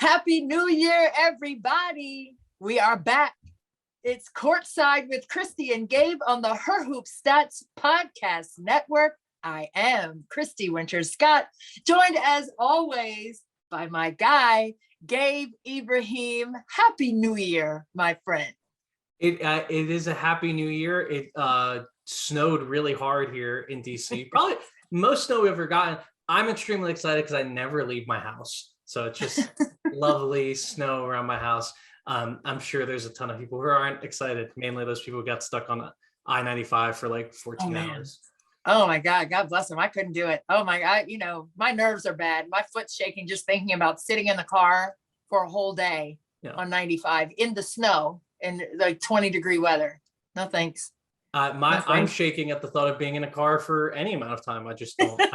Happy New Year, everybody. We are back. It's Courtside with Christy and Gabe on the Her Hoop Stats Podcast Network. I am Christy Winters-Scott, joined as always by my guy, Gabe Ibrahim. Happy New Year, my friend. It is a happy new year. It snowed really hard here in DC. Probably most snow we've ever gotten. I'm extremely excited because I never leave my house. So it's just lovely snow around my house. I'm sure there's a ton of people who aren't excited. Mainly those people who got stuck on I-95 for like 14 hours. Oh my God. God bless them. I couldn't do it. Oh my God. You know, my nerves are bad. My foot's shaking just thinking about sitting in the car for a whole day on 95 in the snow and like 20-degree weather. No, thanks. I'm shaking at the thought of being in a car for any amount of time. I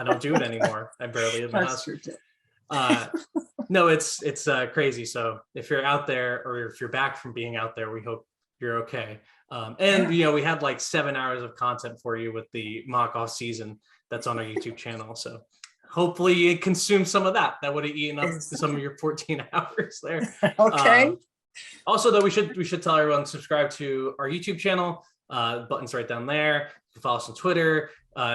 don't do it anymore. I barely leave my house. No, it's crazy. So if you're out there or if you're back from being out there, we hope you're okay. And you know, we had like 7 hours of content for you with the mock off season that's on our YouTube channel. So hopefully you consume some of that. That would have eaten up some of your 14 hours there. Okay. Also, though, we should tell everyone subscribe to our YouTube channel. Buttons right down there. You can follow us on Twitter.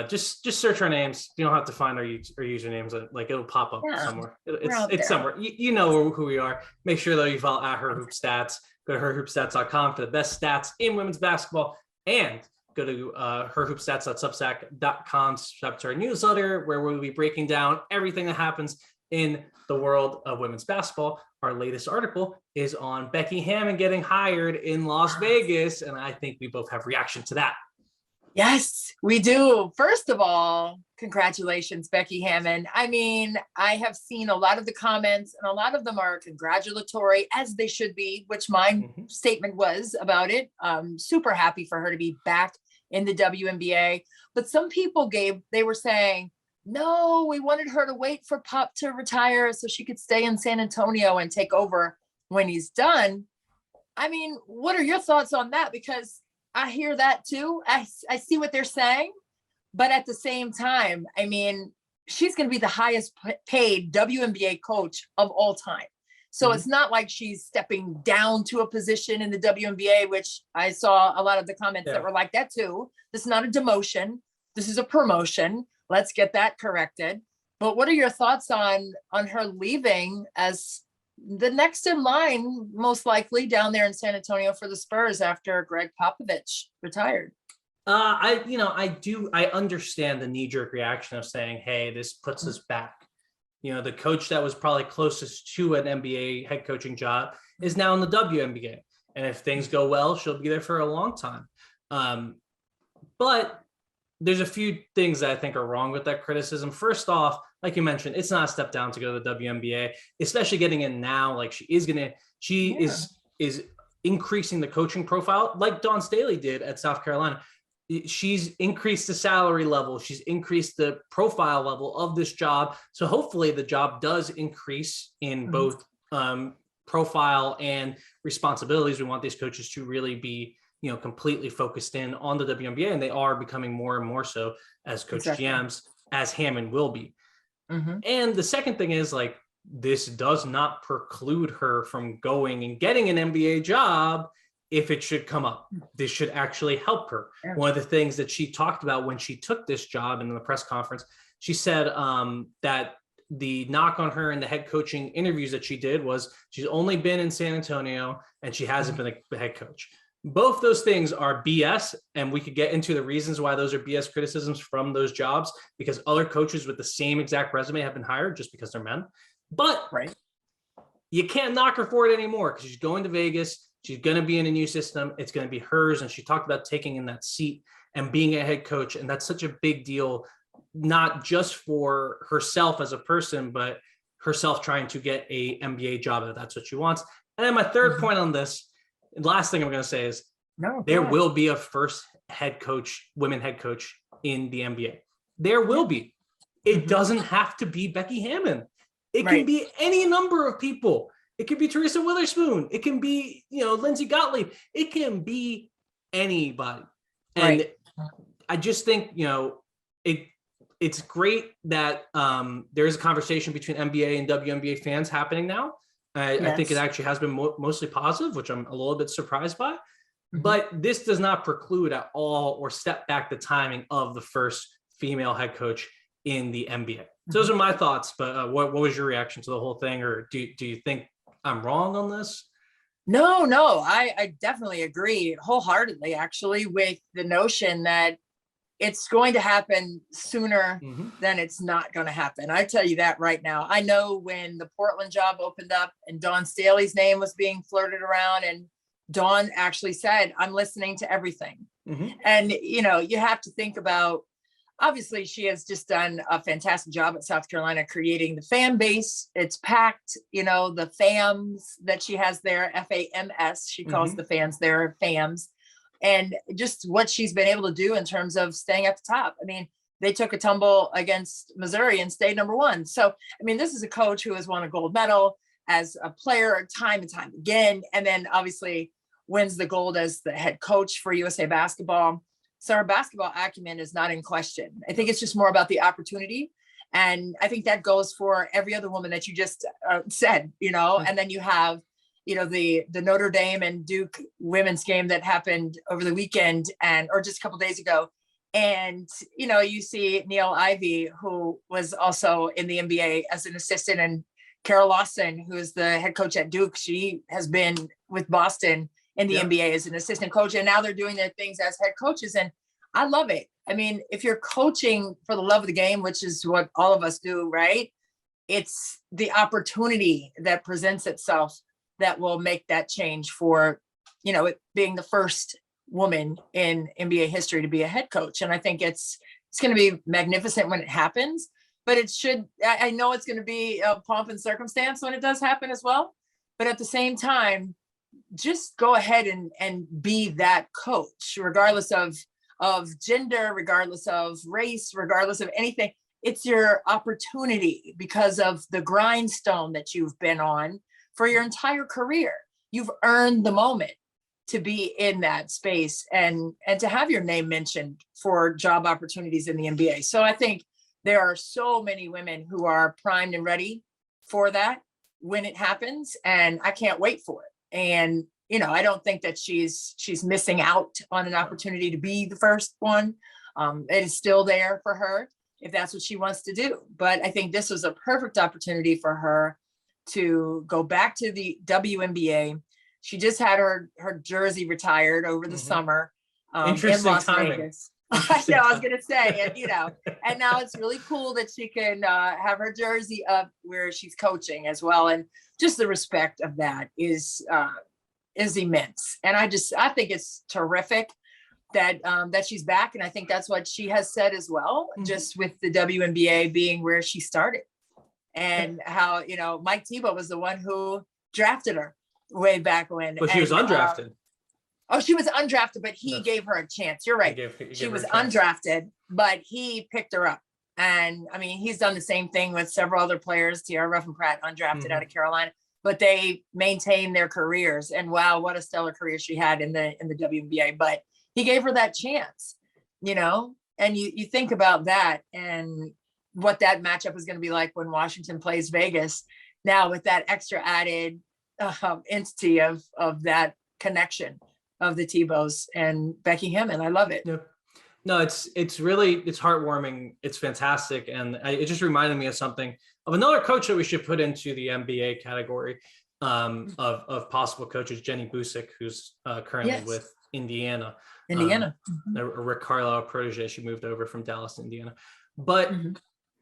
Just search our names. You don't have to find our usernames. Like it'll pop up somewhere. It's somewhere. You know who we are. Make sure though you follow at Her Hoop Stats. Go to herhoopstats.com for the best stats in women's basketball, and go to herhoopstats.substack.com. Subscribe to our newsletter where we'll be breaking down everything that happens in the world of women's basketball. Our latest article is on Becky Hammon getting hired in Las Vegas, and I think we both have reaction to that. Yes, we do. First of all, congratulations, Becky Hammon. I mean, I have seen a lot of the comments, and a lot of them are congratulatory, as they should be, which my statement was about it. Super happy for her to be back in the WNBA. But some people, Gabe, they were saying, no, we wanted her to wait for Pop to retire so she could stay in San Antonio and take over when he's done. I mean, what are your thoughts on that? Because I hear that too. I see what they're saying, but at the same time, I mean, she's going to be the highest paid WNBA coach of all time. So it's not like she's stepping down to a position in the WNBA, which I saw a lot of the comments that were like that too. This is not a demotion. This is a promotion. Let's get that corrected. But what are your thoughts on her leaving as the next in line, most likely down there in San Antonio for the Spurs after Greg Popovich retired? I understand the knee-jerk reaction of saying, hey, this puts us back. You know, the coach that was probably closest to an NBA head coaching job is now in the WNBA. And if things go well, she'll be there for a long time. But there's a few things that I think are wrong with that criticism. First off, like you mentioned, it's not a step down to go to the WNBA, especially getting in now. Like she is increasing the coaching profile like Dawn Staley did at South Carolina. She's increased the salary level. She's increased the profile level of this job. So hopefully the job does increase in both profile and responsibilities. We want these coaches to really be, you know, completely focused in on the WNBA, and they are becoming more and more so as coach GMs, as Hammon will be. And the second thing is, like, this does not preclude her from going and getting an NBA job if it should come up. This should actually help her. One of the things that she talked about when she took this job in the press conference, she said that the knock on her in the head coaching interviews that she did was she's only been in San Antonio and she hasn't been a head coach. Both those things are BS, and we could get into the reasons why those are BS criticisms from those jobs, because other coaches with the same exact resume have been hired just because they're men. But you can't knock her for it anymore because she's going to Vegas. She's going to be in a new system. It's going to be hers. And she talked about taking in that seat and being a head coach. And that's such a big deal, not just for herself as a person, but herself trying to get a NBA job if that's what she wants. And then my third point on this, last thing I'm going to say is there will be a first head coach, women head coach in the NBA. There will be. It doesn't have to be Becky Hammon. It can be any number of people. It could be Teresa Witherspoon. It can be, you know, Lindsay Gottlieb. It can be anybody. And I just think, you know, it's great that there's a conversation between NBA and WNBA fans happening now. I think it actually has been mostly positive, which I'm a little bit surprised by. Mm-hmm. But this does not preclude at all or step back the timing of the first female head coach in the NBA. So those are my thoughts. But what was your reaction to the whole thing? Or do you think I'm wrong on this? No, I definitely agree wholeheartedly, actually, with the notion that it's going to happen sooner than it's not going to happen. I tell you that right now. I know when the Portland job opened up and Dawn Staley's name was being flirted around, and Dawn actually said, I'm listening to everything. And, you know, you have to think about, obviously she has just done a fantastic job at South Carolina creating the fan base. It's packed, you know, the FAMs that she has there, FAMS, she calls the fans there FAMs. And just what she's been able to do in terms of staying at the top. I mean, they took a tumble against Missouri and stayed number one. So, I mean, this is a coach who has won a gold medal as a player time and time again. And then obviously wins the gold as the head coach for USA basketball. So her basketball acumen is not in question. I think it's just more about the opportunity. And I think that goes for every other woman that you just said, you know, and then you have, you know, the Notre Dame and Duke women's game that happened over the weekend or just a couple of days ago. And, you know, you see Neil Ivey, who was also in the NBA as an assistant, and Carol Lawson, who is the head coach at Duke. She has been with Boston in the NBA as an assistant coach, and now they're doing their things as head coaches. And I love it. I mean, if you're coaching for the love of the game, which is what all of us do, right? It's the opportunity that presents itself that will make that change for, you know, it being the first woman in NBA history to be a head coach. And I think it's going to be magnificent when it happens, but I know it's going to be a pomp and circumstance when it does happen as well. But at the same time, just go ahead and be that coach, regardless of gender, regardless of race, regardless of anything. It's your opportunity because of the grindstone that you've been on for your entire career. You've earned the moment to be in that space and to have your name mentioned for job opportunities in the NBA. So I think there are so many women who are primed and ready for that when it happens, and I can't wait for it. And, you know, I don't think that she's missing out on an opportunity to be the first one. It is still there for her if that's what she wants to do. But I think this was a perfect opportunity for her to go back to the WNBA. She just had her jersey retired over the summer in Las Vegas. I know, I was going to say, and, you know, and now it's really cool that she can have her jersey up where she's coaching as well. And just the respect of that is immense. And I think it's terrific that she's back. And I think that's what she has said as well, just with the WNBA being where she started, and how, you know, Mike Tebow was the one who drafted her way back when. But she was undrafted. She was undrafted, but he gave her a chance. You're right. She was undrafted, but he picked her up. And I mean, he's done the same thing with several other players. Tiara Ruffin-Pratt, undrafted out of Carolina, but they maintained their careers. And wow, what a stellar career she had in the WNBA. But he gave her that chance, you know. And you think about that and what that matchup is going to be like when Washington plays Vegas. Now with that extra added entity of that connection of the Tebows and Becky Hammon. I love it. Yeah. No, it's heartwarming. It's fantastic. And it just reminded me of another coach that we should put into the NBA category of possible coaches, Jenny Busick, who's currently with Indiana. A Rick Carlisle protege. She moved over from Dallas to Indiana. But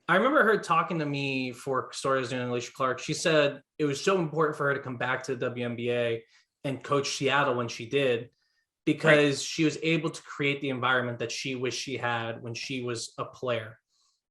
I remember her talking to me for stories doing Alicia Clark. She said it was so important for her to come back to the WNBA and coach Seattle when she did, because she was able to create the environment that she wished she had when she was a player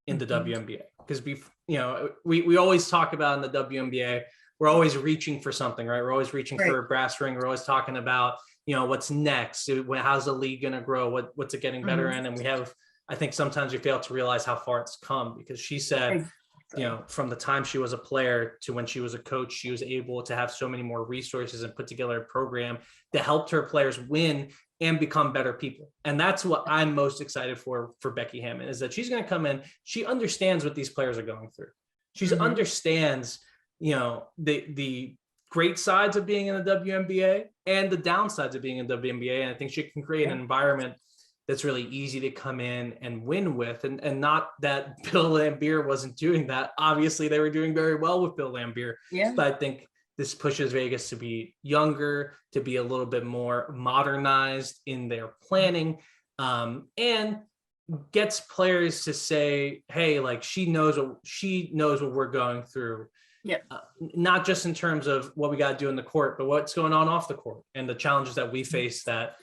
in the WNBA. Because we always talk about in the WNBA, we're always reaching for something, right? We're always reaching for a brass ring. We're always talking about, you know, what's next? How's the league going to grow? What's it getting better in? And I think sometimes we fail to realize how far it's come, because she said, you know, from the time she was a player to when she was a coach, she was able to have so many more resources and put together a program that helped her players win and become better people. And that's what I'm most excited for Becky Hammon, is that she's going to come in. She understands what these players are going through. She understands, you know, the great sides of being in the WNBA and the downsides of being in the WNBA. And I think she can create an environment that's really easy to come in and win with. And not that Bill Laimbeer wasn't doing that. Obviously, they were doing very well with Bill Laimbeer. Yeah. But I think this pushes Vegas to be younger, to be a little bit more modernized in their planning, and gets players to say, hey, like she knows what we're going through. Yeah. Not just in terms of what we got to do in the court, but what's going on off the court and the challenges that we face that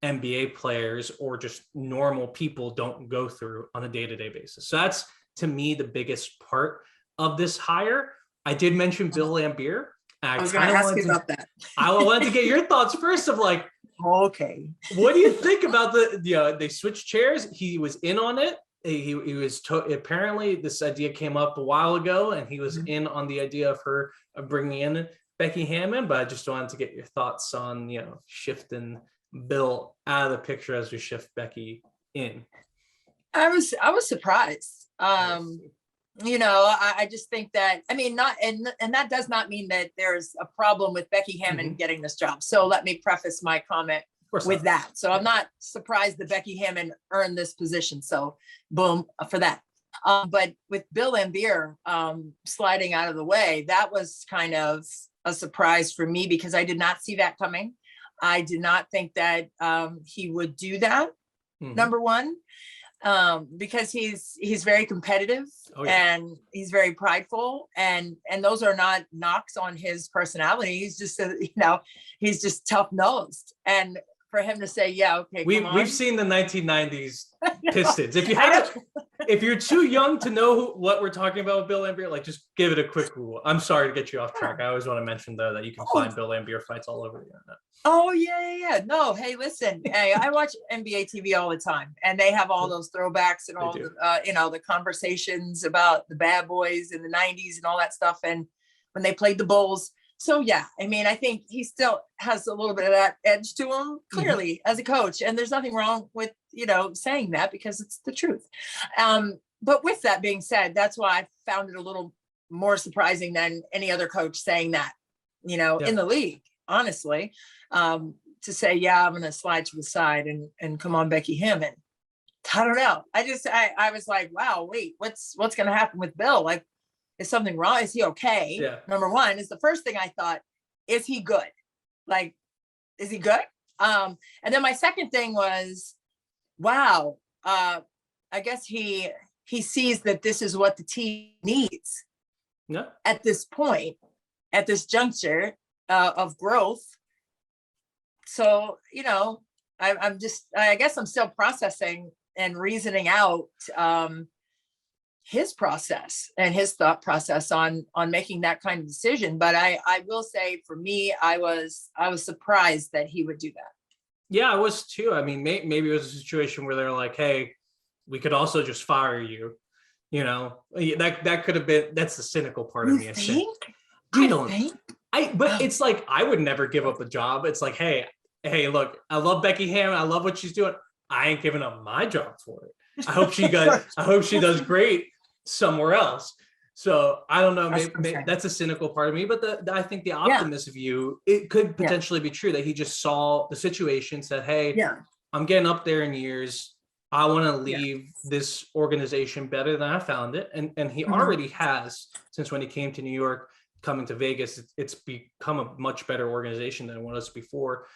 NBA players or just normal people don't go through on a day-to-day basis. So that's, to me, the biggest part of this hire. I did mention Bill Laimbeer. I was going to ask you about that. I wanted to get your thoughts first of like, okay, what do you think about they switched chairs? He was in on it. He was apparently this idea came up a while ago, and he was in on the idea of her bringing in Becky Hammon. But I just wanted to get your thoughts on shifting Bill out of the picture as we shift Becky in. I was surprised. I just think that, I mean, not, and that does not mean that there's a problem with Becky Hammon getting this job. So let me preface my comment with that. So I'm not surprised that Becky Hammon earned this position. So boom for that. But with Bill Laimbeer sliding out of the way, that was kind of a surprise for me because I did not see that coming. I did not think that he would do that. Number one, because he's very competitive and he's very prideful, and those are not knocks on his personality. He's just he's just tough nosed, and for him to say, yeah, okay, we've seen the 1990s Pistons. If you haven't, if you're too young to know what we're talking about with Bill Laimbeer, like just give it a quick Google. I'm sorry to get you off track. I always want to mention though that you can find Bill Laimbeer fights all over the internet. Oh yeah. No, hey, listen, hey, I watch NBA TV all the time, and they have all those throwbacks and all the conversations about the bad boys in the 90s and all that stuff, and when they played the Bulls. So yeah, I mean, I think he still has a little bit of that edge to him, clearly, as a coach, and there's nothing wrong with saying that because it's the truth. But with that being said, that's why I found it a little more surprising than any other coach saying that, in the league, honestly, to say, yeah, I'm going to slide to the side and come on Becky Hammon. I don't know. I was like, wow, wait, what's going to happen with Bill? Like, is something wrong? Is he okay? Yeah. Number one is the first thing I thought, is he good? Like, is he good? And then my second thing was, wow, I guess he sees that this is what the team needs at this point, at this juncture of growth. So, I guess I'm still processing and reasoning out his process and his thought process on making that kind of decision. But I will say, for me, I was surprised that he would do that. Yeah, I was too. I mean, maybe it was a situation where they're like, hey, we could also just fire you. That could have been, that's the cynical part of me. But it's like, I would never give up a job. It's like, hey, look, I love Becky Hammon. I love what she's doing. I ain't giving up my job for it. I hope she does great somewhere else. So I don't know, maybe that's a cynical part of me, but I think the optimist view, it could potentially be true that he just saw the situation, said, hey, I'm getting up there in years. I want to leave this organization better than I found it. And he already has, since when he came to New York, coming to Vegas, it's become a much better organization than it was before.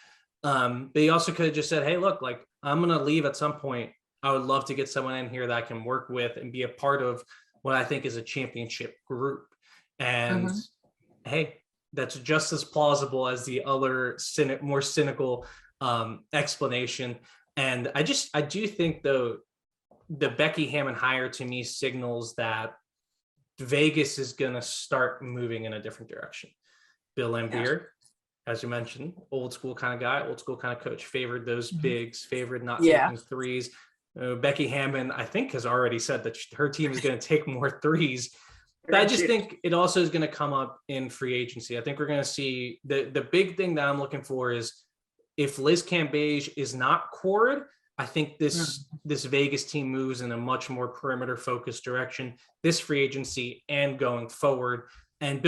But he also could have just said, hey, look, like, I'm going to leave at some point. I would love to get someone in here that I can work with and be a part of what I think is a championship group. And hey, that's just as plausible as the other more cynical explanation. And I do think, though, the Becky Hammon hire to me signals that Vegas is going to start moving in a different direction. Bill Laimbeer, as you mentioned, old school kind of guy, old school kind of coach, favored those bigs, favored not taking threes. Becky Hammon, I think, has already said that her team is going to take more threes. But I just think it also is going to come up in free agency. I think we're going to see the big thing that I'm looking for is, if Liz Cambage is not cored, I think this Vegas team moves in a much more perimeter focused direction this free agency and going forward. and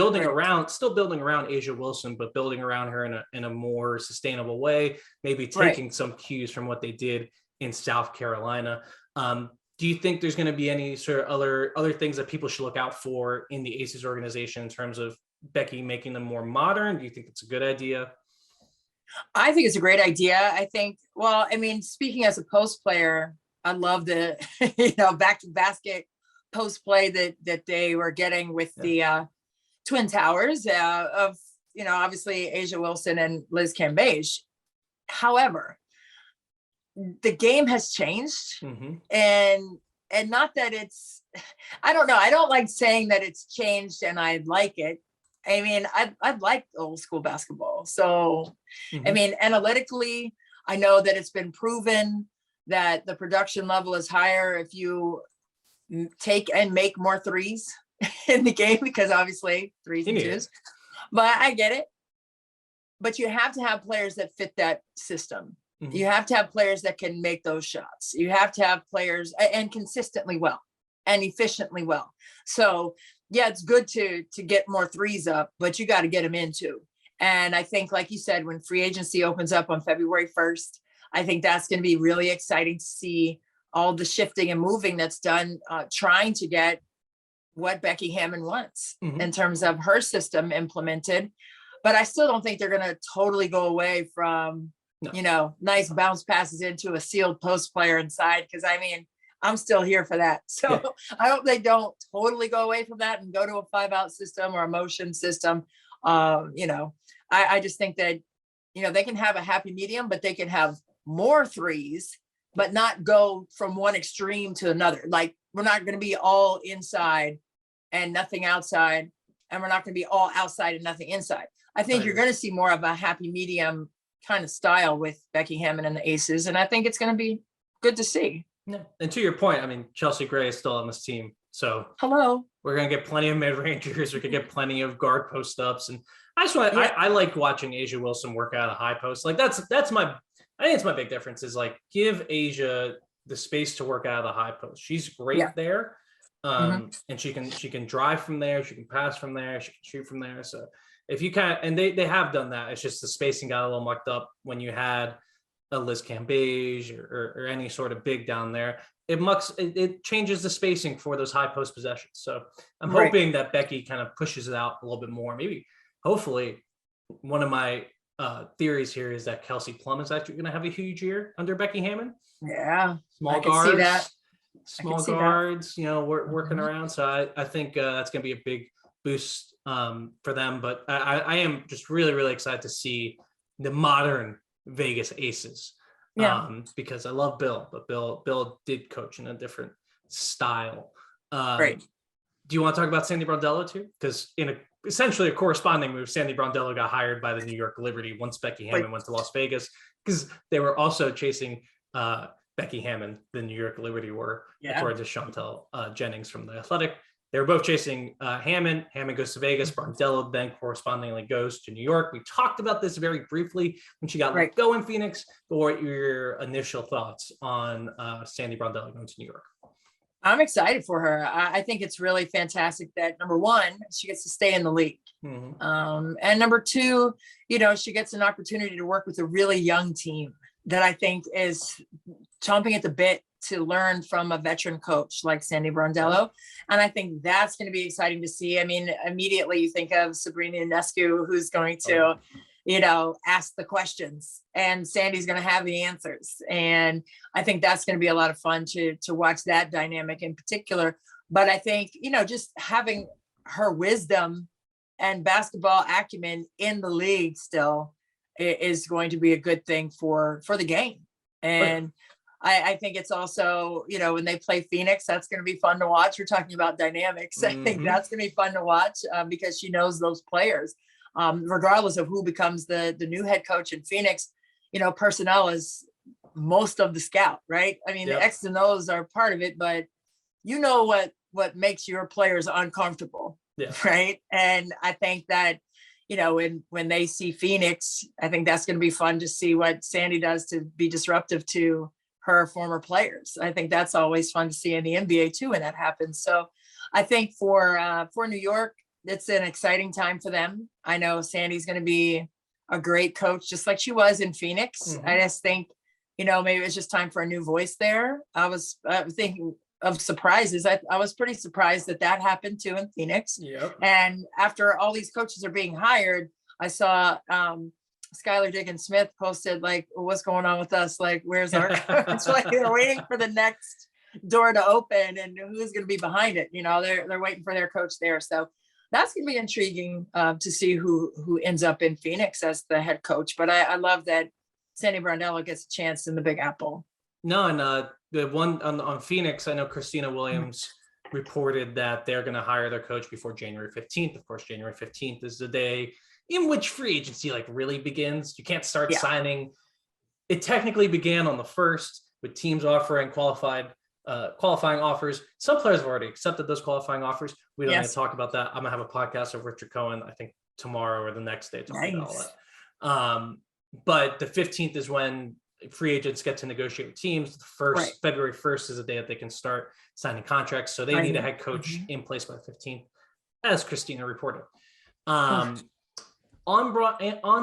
still building around Asia Wilson, but building around her in a more sustainable way, maybe taking some cues from what they did in South Carolina. Do you think there's going to be any sort of other things that people should look out for in the Aces organization in terms of Becky making them more modern? Do you think it's a good idea? I think it's a great idea. I think, well, I mean, speaking as a post player, I love the, back to basket post play that they were getting with the Twin Towers of, obviously Asia Wilson and Liz Cambage. However, the game has changed, and not that it's, I don't know. I don't like saying that it's changed and I like it. I mean, I'd like old school basketball. So, I mean, analytically, I know that it's been proven that the production level is higher if you take and make more threes in the game, because obviously threes and twos, but I get it. But you have to have players that fit that system. You have to have players that can make those shots. You have to have players and consistently well and efficiently well. So yeah, it's good to get more threes up, but you got to get them in too. And I think, like you said, when free agency opens up on February 1st, I think that's going to be really exciting to see all the shifting and moving that's done, trying to get what Becky Hammon wants in terms of her system implemented. But I still don't think they're going to totally go away from, nice bounce passes into a sealed post player inside. Cause I mean, I'm still here for that. So I hope they don't totally go away from that and go to a 5-out system or a motion system. I just think that, they can have a happy medium, but they can have more threes, but not go from one extreme to another. Like, we're not going to be all inside and nothing outside, and we're not going to be all outside and nothing inside. I think you're going to see more of a happy medium kind of style with Becky Hammon and the Aces. And I think it's going to be good to see. Yeah. And to your point, I mean, Chelsea Gray is still on this team. So we're going to get plenty of mid-rangers. We could get plenty of guard post-ups. And I like watching Asia Wilson work out a high post. Like I think it's my big difference is like, give Asia the space to work out of the high post. She's great there. And she can drive from there. She can pass from there. She can shoot from there. So if you and they have done that, it's just the spacing got a little mucked up when you had a Liz Cambage or any sort of big down there. It changes the spacing for those high post possessions. So I'm hoping that Becky kind of pushes it out a little bit more. Hopefully one of my theories here is that Kelsey Plum is actually going to have a huge year under Becky Hammon. Yeah. Small guards, working around. So I think that's going to be a big boost for them. But I am just really, really excited to see the modern Vegas Aces. Because I love Bill, but Bill did coach in a different style. Do you want to talk about Sandy Brondello too? Because in essentially a corresponding move, Sandy Brondello got hired by the New York Liberty once Becky Hammon went to Las Vegas, because they were also chasing Becky Hammon, the New York Liberty were, according to Chantel Jennings from The Athletic. They were both chasing Hammon. Hammon goes to Vegas. Brondello then correspondingly goes to New York. We talked about this very briefly when she got let go in Phoenix. But what are your initial thoughts on Sandy Brondello going to New York? I'm excited for her. I think it's really fantastic that, number one, she gets to stay in the league. And number two, she gets an opportunity to work with a really young team that I think is chomping at the bit to learn from a veteran coach like Sandy Brondello. And I think that's going to be exciting to see. I mean, immediately you think of Sabrina Ionescu, who's going to, ask the questions, and Sandy's going to have the answers. And I think that's going to be a lot of fun to watch that dynamic in particular. But I think, just having her wisdom and basketball acumen in the league still is going to be a good thing for the game. And I think it's also, when they play Phoenix, that's going to be fun to watch. We're talking about dynamics. I think that's going to be fun to watch because she knows those players, regardless of who becomes the new head coach in Phoenix. Personnel is most of the scout, right? I mean, the X's and O's are part of it, but what makes your players uncomfortable, right? And I think that, when they see Phoenix, I think that's going to be fun to see what Sandy does to be disruptive to her former players. I think that's always fun to see in the NBA too when that happens. So I think for New York, it's an exciting time for them. I know Sandy's going to be a great coach, just like she was in Phoenix. Mhm. I just think, maybe it's just time for a new voice there. I was thinking of surprises. I was pretty surprised that happened too in Phoenix. Yep. And after all these coaches are being hired, I saw Skylar Diggins-Smith posted like, what's going on with us? Like, where's our coach? Like, they're waiting for the next door to open and who's going to be behind it. They're waiting for their coach there. So that's going to be intriguing to see who ends up in Phoenix as the head coach. But I love that Sandy Brondello gets a chance in the Big Apple. No, and the one on Phoenix, I know Christina Williams reported that they're going to hire their coach before January 15th. Of course, January 15th is the day in which free agency really begins. You can't start signing. It technically began on the 1st with teams offering qualifying offers. Some players have already accepted those qualifying offers. We don't need to talk about that. I'm gonna have a podcast with Richard Cohen, I think tomorrow or the next day talking about all that. But the 15th is when free agents get to negotiate with teams. The first February 1st is the day that they can start signing contracts. So they need a head coach in place by the 15th, as Christina reported. On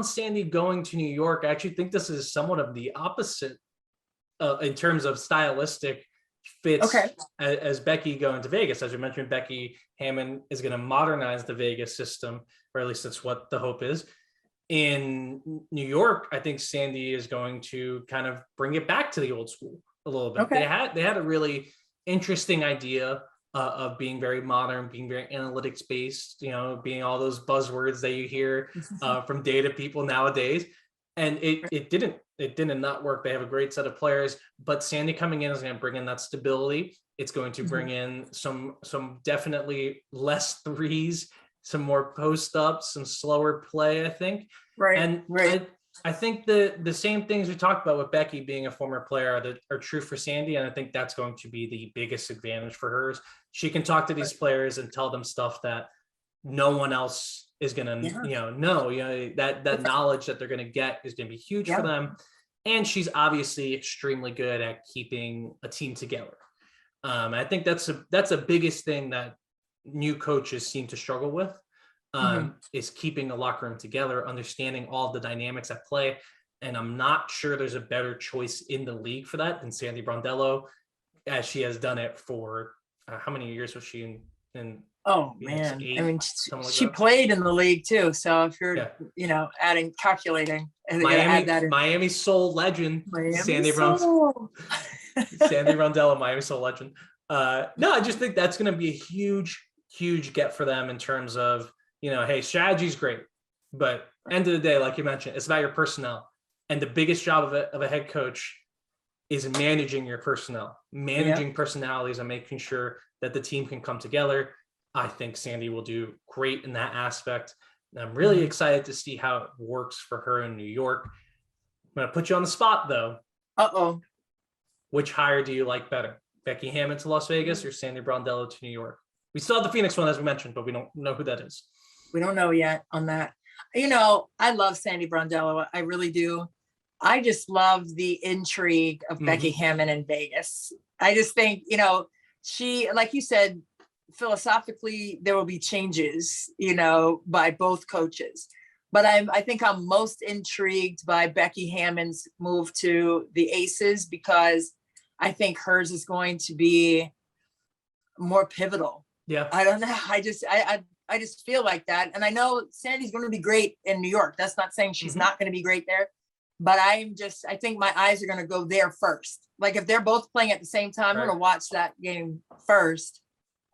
Sandy going to New York, I actually think this is somewhat of the opposite in terms of stylistic fits as Becky going to Vegas. As you mentioned, Becky Hammon is going to modernize the Vegas system, or at least that's what the hope is. In New York, I think Sandy is going to kind of bring it back to the old school a little bit. They had a really interesting idea of being very modern, being very analytics based, being all those buzzwords that you hear from data people nowadays. And it didn't not work. They have a great set of players, but Sandy coming in is going to bring in that stability. It's going to bring in some definitely less threes, some more post ups, some slower play, I think. I think the same things we talked about with Becky being a former player that are true for Sandy. And I think that's going to be the biggest advantage for her. She can talk to these players and tell them stuff that no one else is going to, know, that knowledge that they're going to get is going to be huge for them. And she's obviously extremely good at keeping a team together. I think that's a biggest thing that new coaches seem to struggle with, is keeping the locker room together, understanding all the dynamics at play. And I'm not sure there's a better choice in the league for that than Sandy Brondello, as she has done it for how many years was she in Oh man, 8, I mean, like she that. Played in the league too. So if you're, calculating, and Miami Soul legend, Sandy Brondello, Miami Soul legend. No, I just think that's going to be a huge get for them in terms of, hey, strategy's great, but end of the day, like you mentioned, it's about your personnel. And the biggest job of a head coach is managing your personnel, managing personalities, and making sure that the team can come together. I think Sandy will do great in that aspect. And I'm really excited to see how it works for her in New York. I'm going to put you on the spot, though. Which hire do you like better? Becky Hammon to Las Vegas or Sandy Brondello to New York? We still have the Phoenix one, as we mentioned, but we don't know who that is. We don't know yet on that. I love Sandy Brondello. I really do. I just love the intrigue of Becky Hammon in Vegas. I just think, she, like you said, philosophically, there will be changes, by both coaches. But I think I'm most intrigued by Becky Hammon's move to the Aces, because I think hers is going to be more pivotal. Yeah. I don't know. I just feel like that. And I know Sandy's going to be great in New York. That's not saying she's not going to be great there. But I think my eyes are going to go there first. Like if they're both playing at the same time, I'm going to watch that game first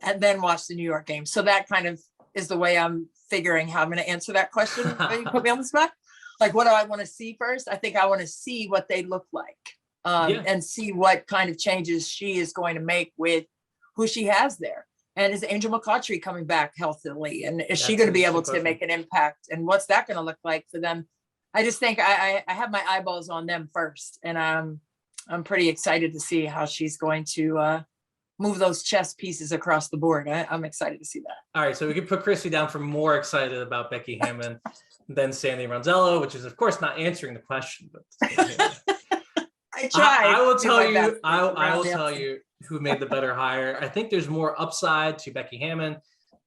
and then watch the New York game. So that kind of is the way I'm figuring how I'm going to answer that question. When you put me on the spot. Like, what do I want to see first? I think I want to see what they look like and see what kind of changes she is going to make with who she has there. And is Angel McCautry coming back healthily? And is she going to be able to make an impact? And what's that going to look like for them? I just think I have my eyeballs on them first. And I'm pretty excited to see how she's going to move those chess pieces across the board. I'm excited to see that. All right. So we can put Christy down for more excited about Becky Hammon than Sandy Brondello, which is, of course, not answering the question. But I tried. I will tell you. I will tell you who made the better hire. I think there's more upside to Becky Hammon.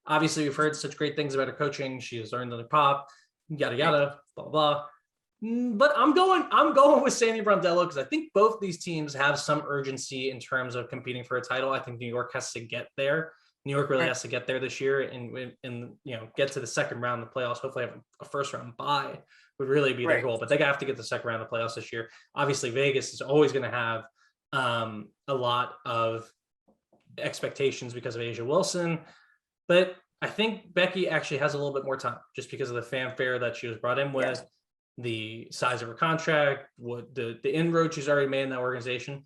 Obviously, we've heard such great things about her coaching. She has learned on the pop, yada yada, blah blah. But I'm going with Sandy Brondello because I think both these teams have some urgency in terms of competing for a title. I think New York has to get there. New York really has to get there this year and get to the second round of the playoffs. Hopefully, have a first round bye would really be their goal. But they have to get the second round of the playoffs this year. Obviously, Vegas is always going to have a lot of expectations because of Asia Wilson. But I think Becky actually has a little bit more time just because of the fanfare that she was brought in with, the size of her contract, what the inroads she's already made in that organization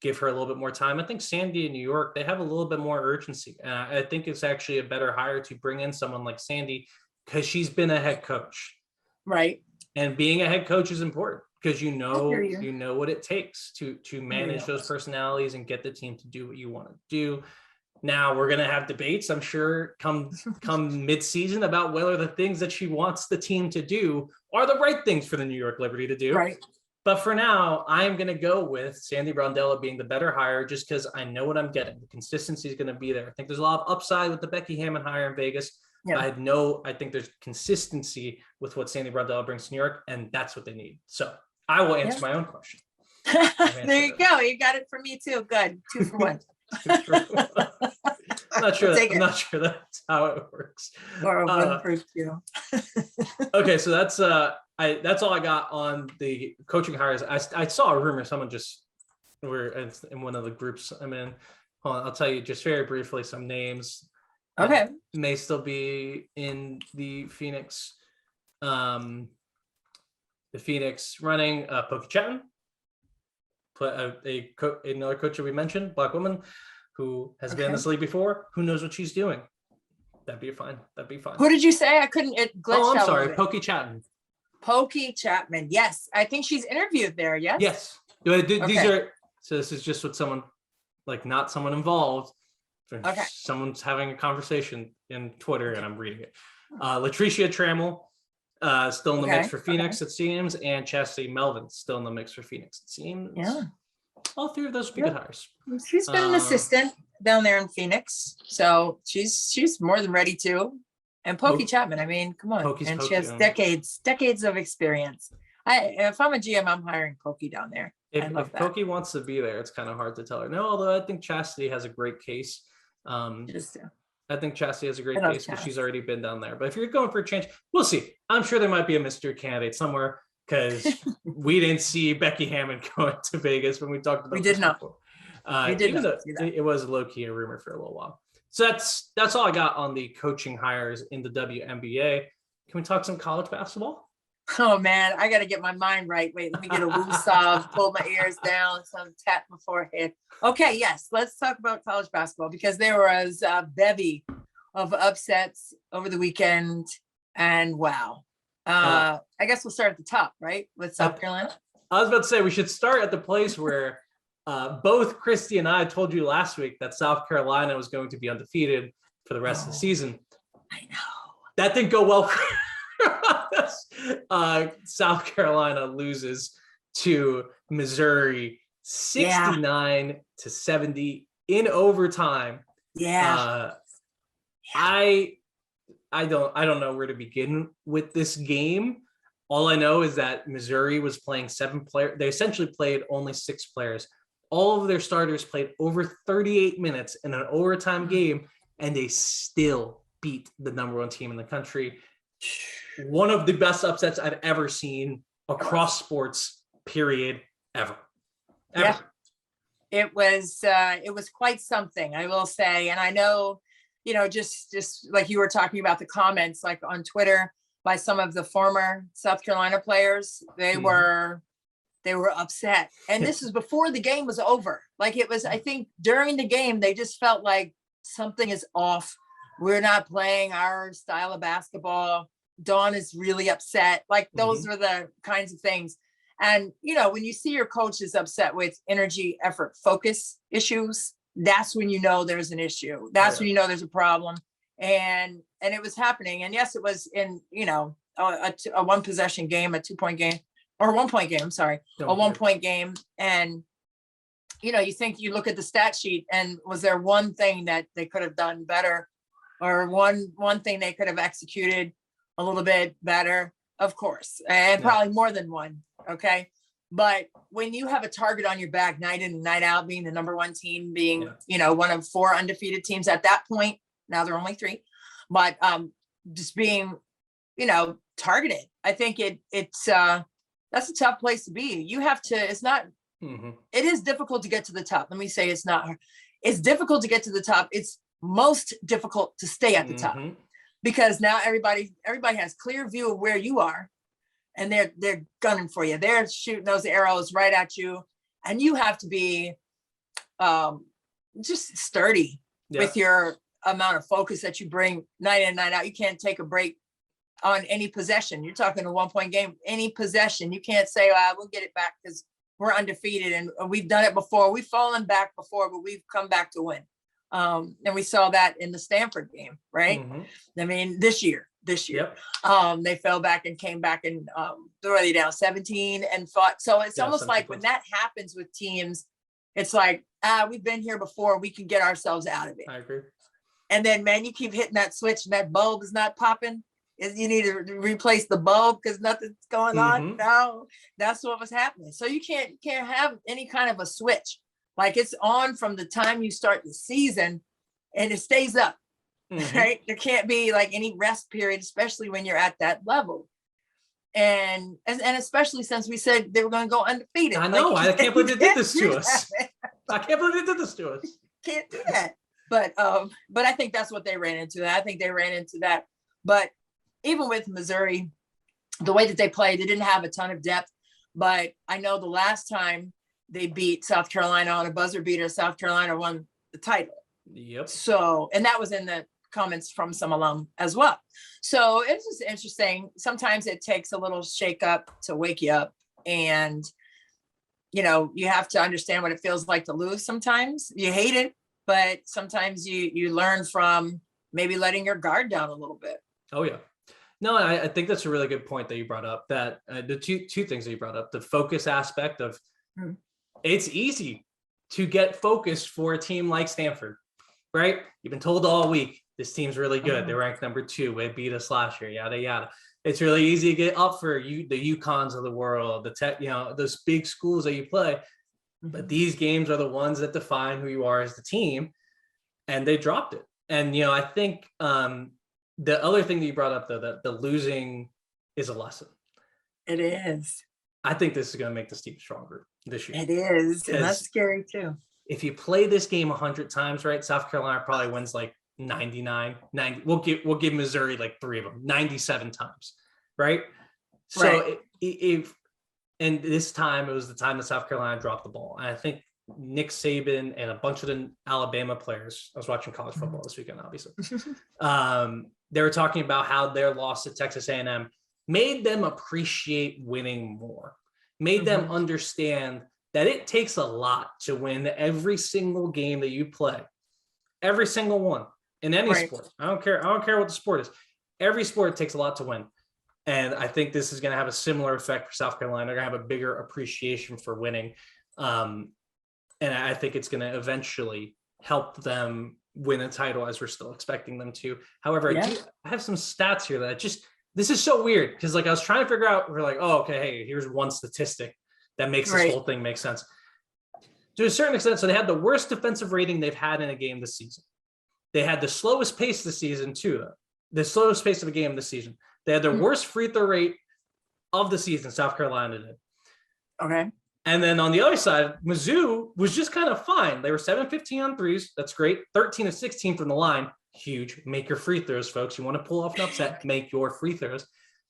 give her a little bit more time. I think Sandy in New York, they have a little bit more urgency. And I think it's actually a better hire to bring in someone like Sandy because she's been a head coach. Right. And being a head coach is important because you know what it takes to manage those personalities and get the team to do what you want to do. Now we're going to have debates, I'm sure, come mid-season about whether the things that she wants the team to do are the right things for the New York Liberty to do. Right. But for now, I'm going to go with Sandy Brondello being the better hire just because I know what I'm getting. The consistency is going to be there. I think there's a lot of upside with the Becky Hammon hire in Vegas. Yeah. I think there's consistency with what Sandy Brondello brings to New York, and that's what they need. So I will answer my own question. There you go. You got it for me too. Good. 2 for 1. I'm not sure that's how it works. Or 1 for 2. Okay, so that's all I got on the coaching hires. I saw a rumor. Someone we're in one of the groups I'm in. Hold on, I'll tell you just very briefly some names. Okay. May still be in the Phoenix. The Phoenix running Pokey Chapman. Another coach that we mentioned, Black woman, who has been in this league before. Who knows what she's doing? That'd be fine. Who did you say? I couldn't. It glitched. Oh, I'm sorry. Pokey Chapman. Pokey Chapman. Yes, I think she's interviewed there. Yes. Yes. These are. So this is just what someone, like not someone involved. Okay. Someone's having a conversation in Twitter, and I'm reading it. Latricia Trammell. Still in the mix for Phoenix, it seems, and Chastity Melvin still in the mix for Phoenix, it seems. Yeah. All 3 of those would be good hires. She's been an assistant down there in Phoenix, so she's more than ready to. And Pokey Chapman, I mean, come on. Pokey's she has decades of experience. If I'm a GM, I'm hiring Pokey down there. If Pokey wants to be there, it's kind of hard to tell her no, although I think Chastity has a great case. I think Chastity has a great case because she's already been down there. But if you're going for a change, we'll see. I'm sure there might be a mystery candidate somewhere because we didn't see Becky Hammon going to Vegas when we talked about. We did not. It was low key a rumor for a little while. So that's all I got on the coaching hires in the WNBA. Can we talk some college basketball? Oh man, I got to get my mind right. Wait, let me get a woo-saw, pull my ears down, some tap my forehead. Okay, yes, let's talk about college basketball because there was a bevy of upsets over the weekend, and wow. I guess we'll start at the top, right, with South Carolina. I was about to say we should start at the place where both Christy and I told you last week that South Carolina was going to be undefeated for the rest of the season. I know. That didn't go well for South Carolina loses to Missouri 69-70 in overtime. I don't know where to begin with this game. All I know is that Missouri was playing 7 players. They essentially played only 6 players. All of their starters played over 38 minutes in an overtime game, and they still beat the number 1 team in the country. One of the best upsets I've ever seen across sports, period, ever. Yeah, it was quite something, I will say. And I know, just like you were talking about the comments, like on Twitter by some of the former South Carolina players, they were upset. And this is before the game was over. Like it was, I think during the game, they just felt like something is off. We're not playing our style of basketball. Dawn is really upset. Like those are the kinds of things. And, when you see your coach is upset with energy, effort, focus issues, that's when you know there's an issue. That's when you know there's a problem. And it was happening. And yes, it was in, a 1 possession game, a 2-point game, or 1 point game. I'm sorry, a 1 point game. And, you look at the stat sheet and was there one thing that they could have done better? or one thing they could have executed a little bit better, of course, and probably more than one. Okay. But when you have a target on your back night in and night out, being the number one team, being, one of 4 undefeated teams at that point, now they're only 3, but just being, targeted. I think it's that's a tough place to be. You have to, it's not, it is difficult to get to the top. Let me say it's not, it's difficult to get to the top. It's most difficult to stay at the top, because now everybody has clear view of where you are, and they're gunning for you. They're shooting those arrows right at you, and you have to be just sturdy with your amount of focus that you bring night in and night out. You can't take a break on any possession. You're talking a 1-point game, any possession. You can't say, we'll get it back because we're undefeated and we've done it before. We've fallen back before, but we've come back to win. And we saw that in the Stanford game, right? I mean, this year, they fell back and came back and threw you down 17 and fought. So it's almost like when that happens with teams, it's like, we've been here before. We can get ourselves out of it. I agree. And then, man, you keep hitting that switch and that bulb is not popping. You need to replace the bulb because nothing's going on. No, that's what was happening. So you can't have any kind of a switch. Like it's on from the time you start the season and it stays up, right? There can't be like any rest period, especially when you're at that level. And especially since we said they were going to go undefeated. I know. I can't believe they did this to us. I can't believe they did this to us. Can't do that. But I think that's what they ran into. I think they ran into that. But even with Missouri, the way that they played, they didn't have a ton of depth. But I know the last time they beat South Carolina on a buzzer beater, South Carolina won the title. Yep. So, and that was in the comments from some alum as well. So it's just interesting. Sometimes it takes a little shake up to wake you up. And, you have to understand what it feels like to lose sometimes. You hate it, but sometimes you learn from maybe letting your guard down a little bit. Oh, yeah. No, I think that's a really good point that you brought up, that the two things that you brought up, the focus aspect of it's easy to get focused for a team like Stanford, right? You've been told all week, this team's really good. They're ranked number 2. They beat us last year, yada, yada. It's really easy to get up for the UConns of the world, the tech, those big schools that you play. But these games are the ones that define who you are as the team, and they dropped it. And, I think the other thing that you brought up, though, that the losing is a lesson. It is. I think this is going to make this team stronger this year. It is. And that's scary, too. If you play this game 100 times, right, South Carolina probably wins like 99, 90. We'll give Missouri like 3 of them, 97 times, right? So and this time, it was the time that South Carolina dropped the ball. And I think Nick Saban and a bunch of the Alabama players, I was watching college football this weekend, obviously. They were talking about how their loss to Texas A&M made them appreciate winning more, made them understand that it takes a lot to win every single game that you play, every single one in any sport. I don't care what the sport is. Every sport takes a lot to win. And I think this is going to have a similar effect for South Carolina. They're going to have a bigger appreciation for winning. And I think it's going to eventually help them win a title, as we're still expecting them to. However, I have some stats here that this is so weird, because like I was trying to figure out, we're like, oh, okay, hey, here's one statistic that makes this whole thing make sense. To a certain extent, so they had the worst defensive rating they've had in a game this season. They had the slowest pace this season too, though. The slowest pace of a game this season. They had their worst free throw rate of the season, South Carolina did. Okay. And then on the other side, Mizzou was just kind of fine. They were 7-15 on threes. That's great. 13 of 16 from the line. Huge. Make your free throws, folks. You want to pull off an upset, make your free throws.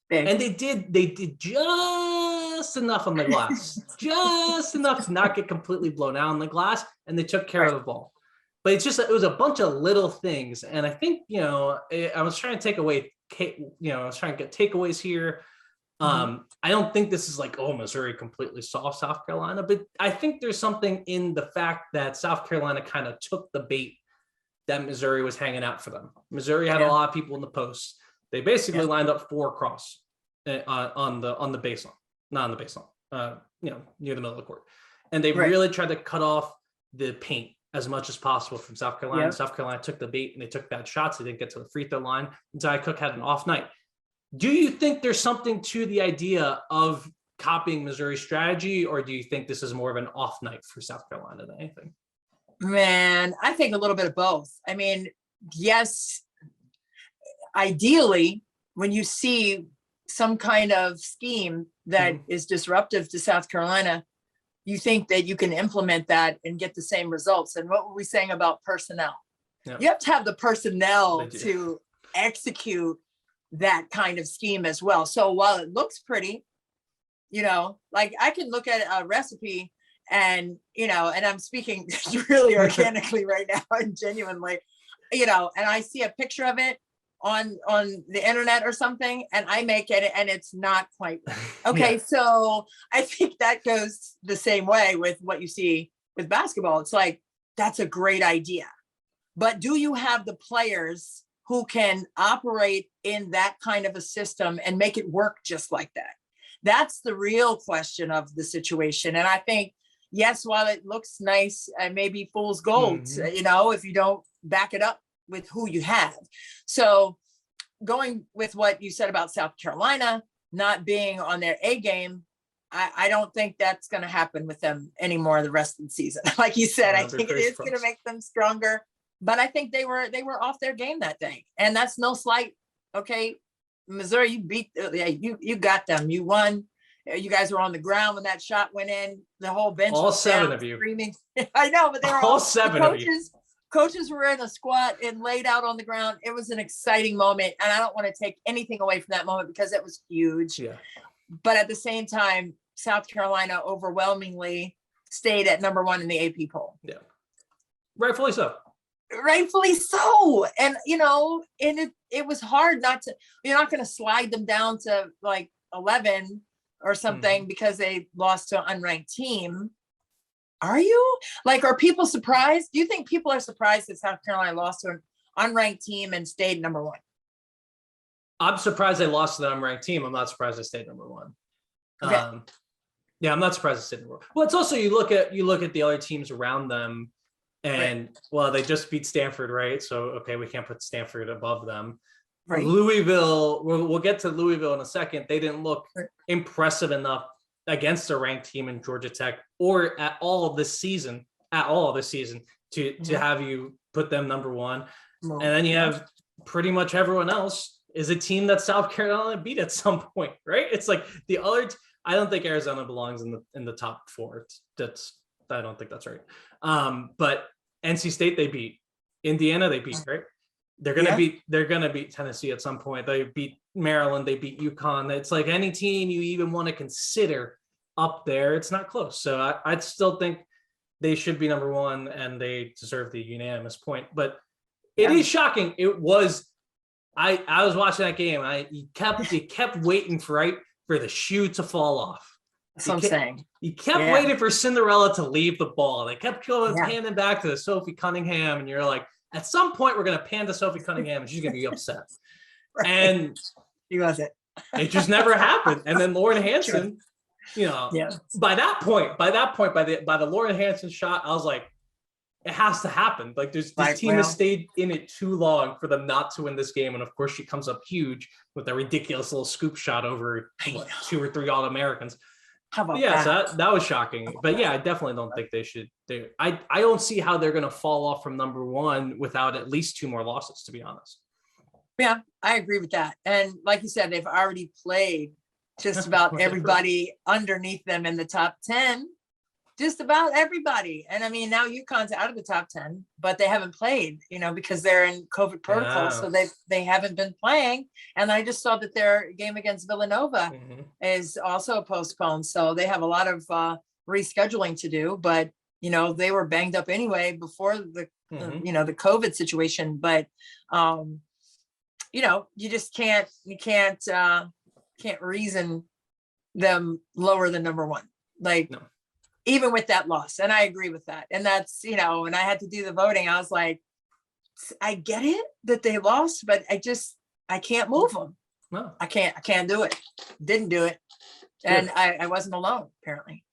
Big. And they did just enough on the glass. Just enough to not get completely blown out on the glass. And they took care of the ball. But it was a bunch of little things. And I think, I was trying to take away, I was trying to get takeaways here. I don't think this is like, Missouri completely saw South Carolina, but I think there's something in the fact that South Carolina kind of took the bait that Missouri was hanging out for them. Missouri had a lot of people in the post. They basically lined up 4 across on the baseline, not on the baseline, near the middle of the court. And they really tried to cut off the paint as much as possible from South Carolina. Yep. South Carolina took the bait and they took bad shots. They didn't get to the free throw line. And Zia Cook had an off night. Do you think there's something to the idea of copying Missouri's strategy, or do you think this is more of an off night for South Carolina than anything? Man, I think a little bit of both. I mean, yes, ideally, when you see some kind of scheme that is disruptive to South Carolina, you think that you can implement that and get the same results. And what were we saying about personnel? Yep. You have to have the personnel to execute that kind of scheme as well. So while it looks pretty, like I can look at a recipe and, and I'm speaking really organically right now and genuinely, and I see a picture of it on the internet or something, and I make it and it's not quite right. Okay. So I think that goes the same way with what you see with basketball. It's like, that's a great idea, but do you have the players who can operate in that kind of a system and make it work just like that? That's the real question of the situation. And I think, yes, while it looks nice and maybe fool's gold, if you don't back it up with who you have. So going with what you said about South Carolina not being on their A game, I don't think that's going to happen with them anymore the rest of the season. Like you said, I think it is going to make them stronger, but I think they were off their game that day. And that's no slight. Okay. Missouri, you beat, you got them, you won. You guys were on the ground when that shot went in. The whole bench, all seven of you screaming. I know, but they were all seven of you. Coaches were in a squat and laid out on the ground. It was an exciting moment. And I don't want to take anything away from that moment because it was huge. Yeah. But at the same time, South Carolina overwhelmingly stayed at number 1 in the AP poll. Yeah. Rightfully so. Rightfully so. And, and it was hard you're not going to slide them down to like 11 or something because they lost to an unranked team. Are you? Like, are people surprised? Do you think people are surprised that South Carolina lost to an unranked team and stayed number 1? I'm surprised they lost to the unranked team. I'm not surprised they stayed number 1. Okay. I'm not surprised they stayed number 1. Well, it's also you look at the other teams around them, and well, they just beat Stanford, right? So okay, we can't put Stanford above them. Right. Louisville, we'll get to Louisville in a second. They didn't look impressive enough against a ranked team in Georgia Tech or at all this season to have you put them number 1. And then you have pretty much everyone else is a team that South Carolina beat at some point, right? It's like the other, I don't think Arizona belongs in the top 4. I don't think that's right. But NC State, they beat. Indiana, they beat, right? They're gonna beat Tennessee at some point. They beat Maryland, they beat UConn. It's like any team you even want to consider up there, it's not close. So I still think they should be number 1 and they deserve the unanimous point. But it is shocking. It was I was watching that game. You kept waiting for the shoe to fall off. That's what I'm saying. You kept waiting for Cinderella to leave the ball. They kept going panning back to the Sophie Cunningham, and you're like, at some point, we're going to pan to Sophie Cunningham, and she's going to be upset. Right. And he wasn't. It just never happened. And then Lauren Hansen, by that point, by the Lauren Hansen shot, I was like, it has to happen. Like, this team has stayed in it too long for them not to win this game. And of course, she comes up huge with a ridiculous little scoop shot over 2 or 3 All-Americans. How about that? So that was shocking. But I definitely don't think they should. I don't see how they're going to fall off from number 1 without at least 2 more losses, to be honest. Yeah, I agree with that. And like you said, they've already played just about everybody underneath them in the top 10. Just about everybody. And I mean, now UConn's out of the top 10, but they haven't played, because they're in COVID protocol. So they haven't been playing. And I just saw that their game against Villanova is also postponed. So they have a lot of rescheduling to do, but they were banged up anyway before the COVID situation. But you just can't reason them lower than number 1. Like, no. Even with that loss. And I agree with that. And that's, when I had to do the voting, I was like, I get it that they lost, but I can't move them. No. I can't do it. Didn't do it. And I wasn't alone, apparently.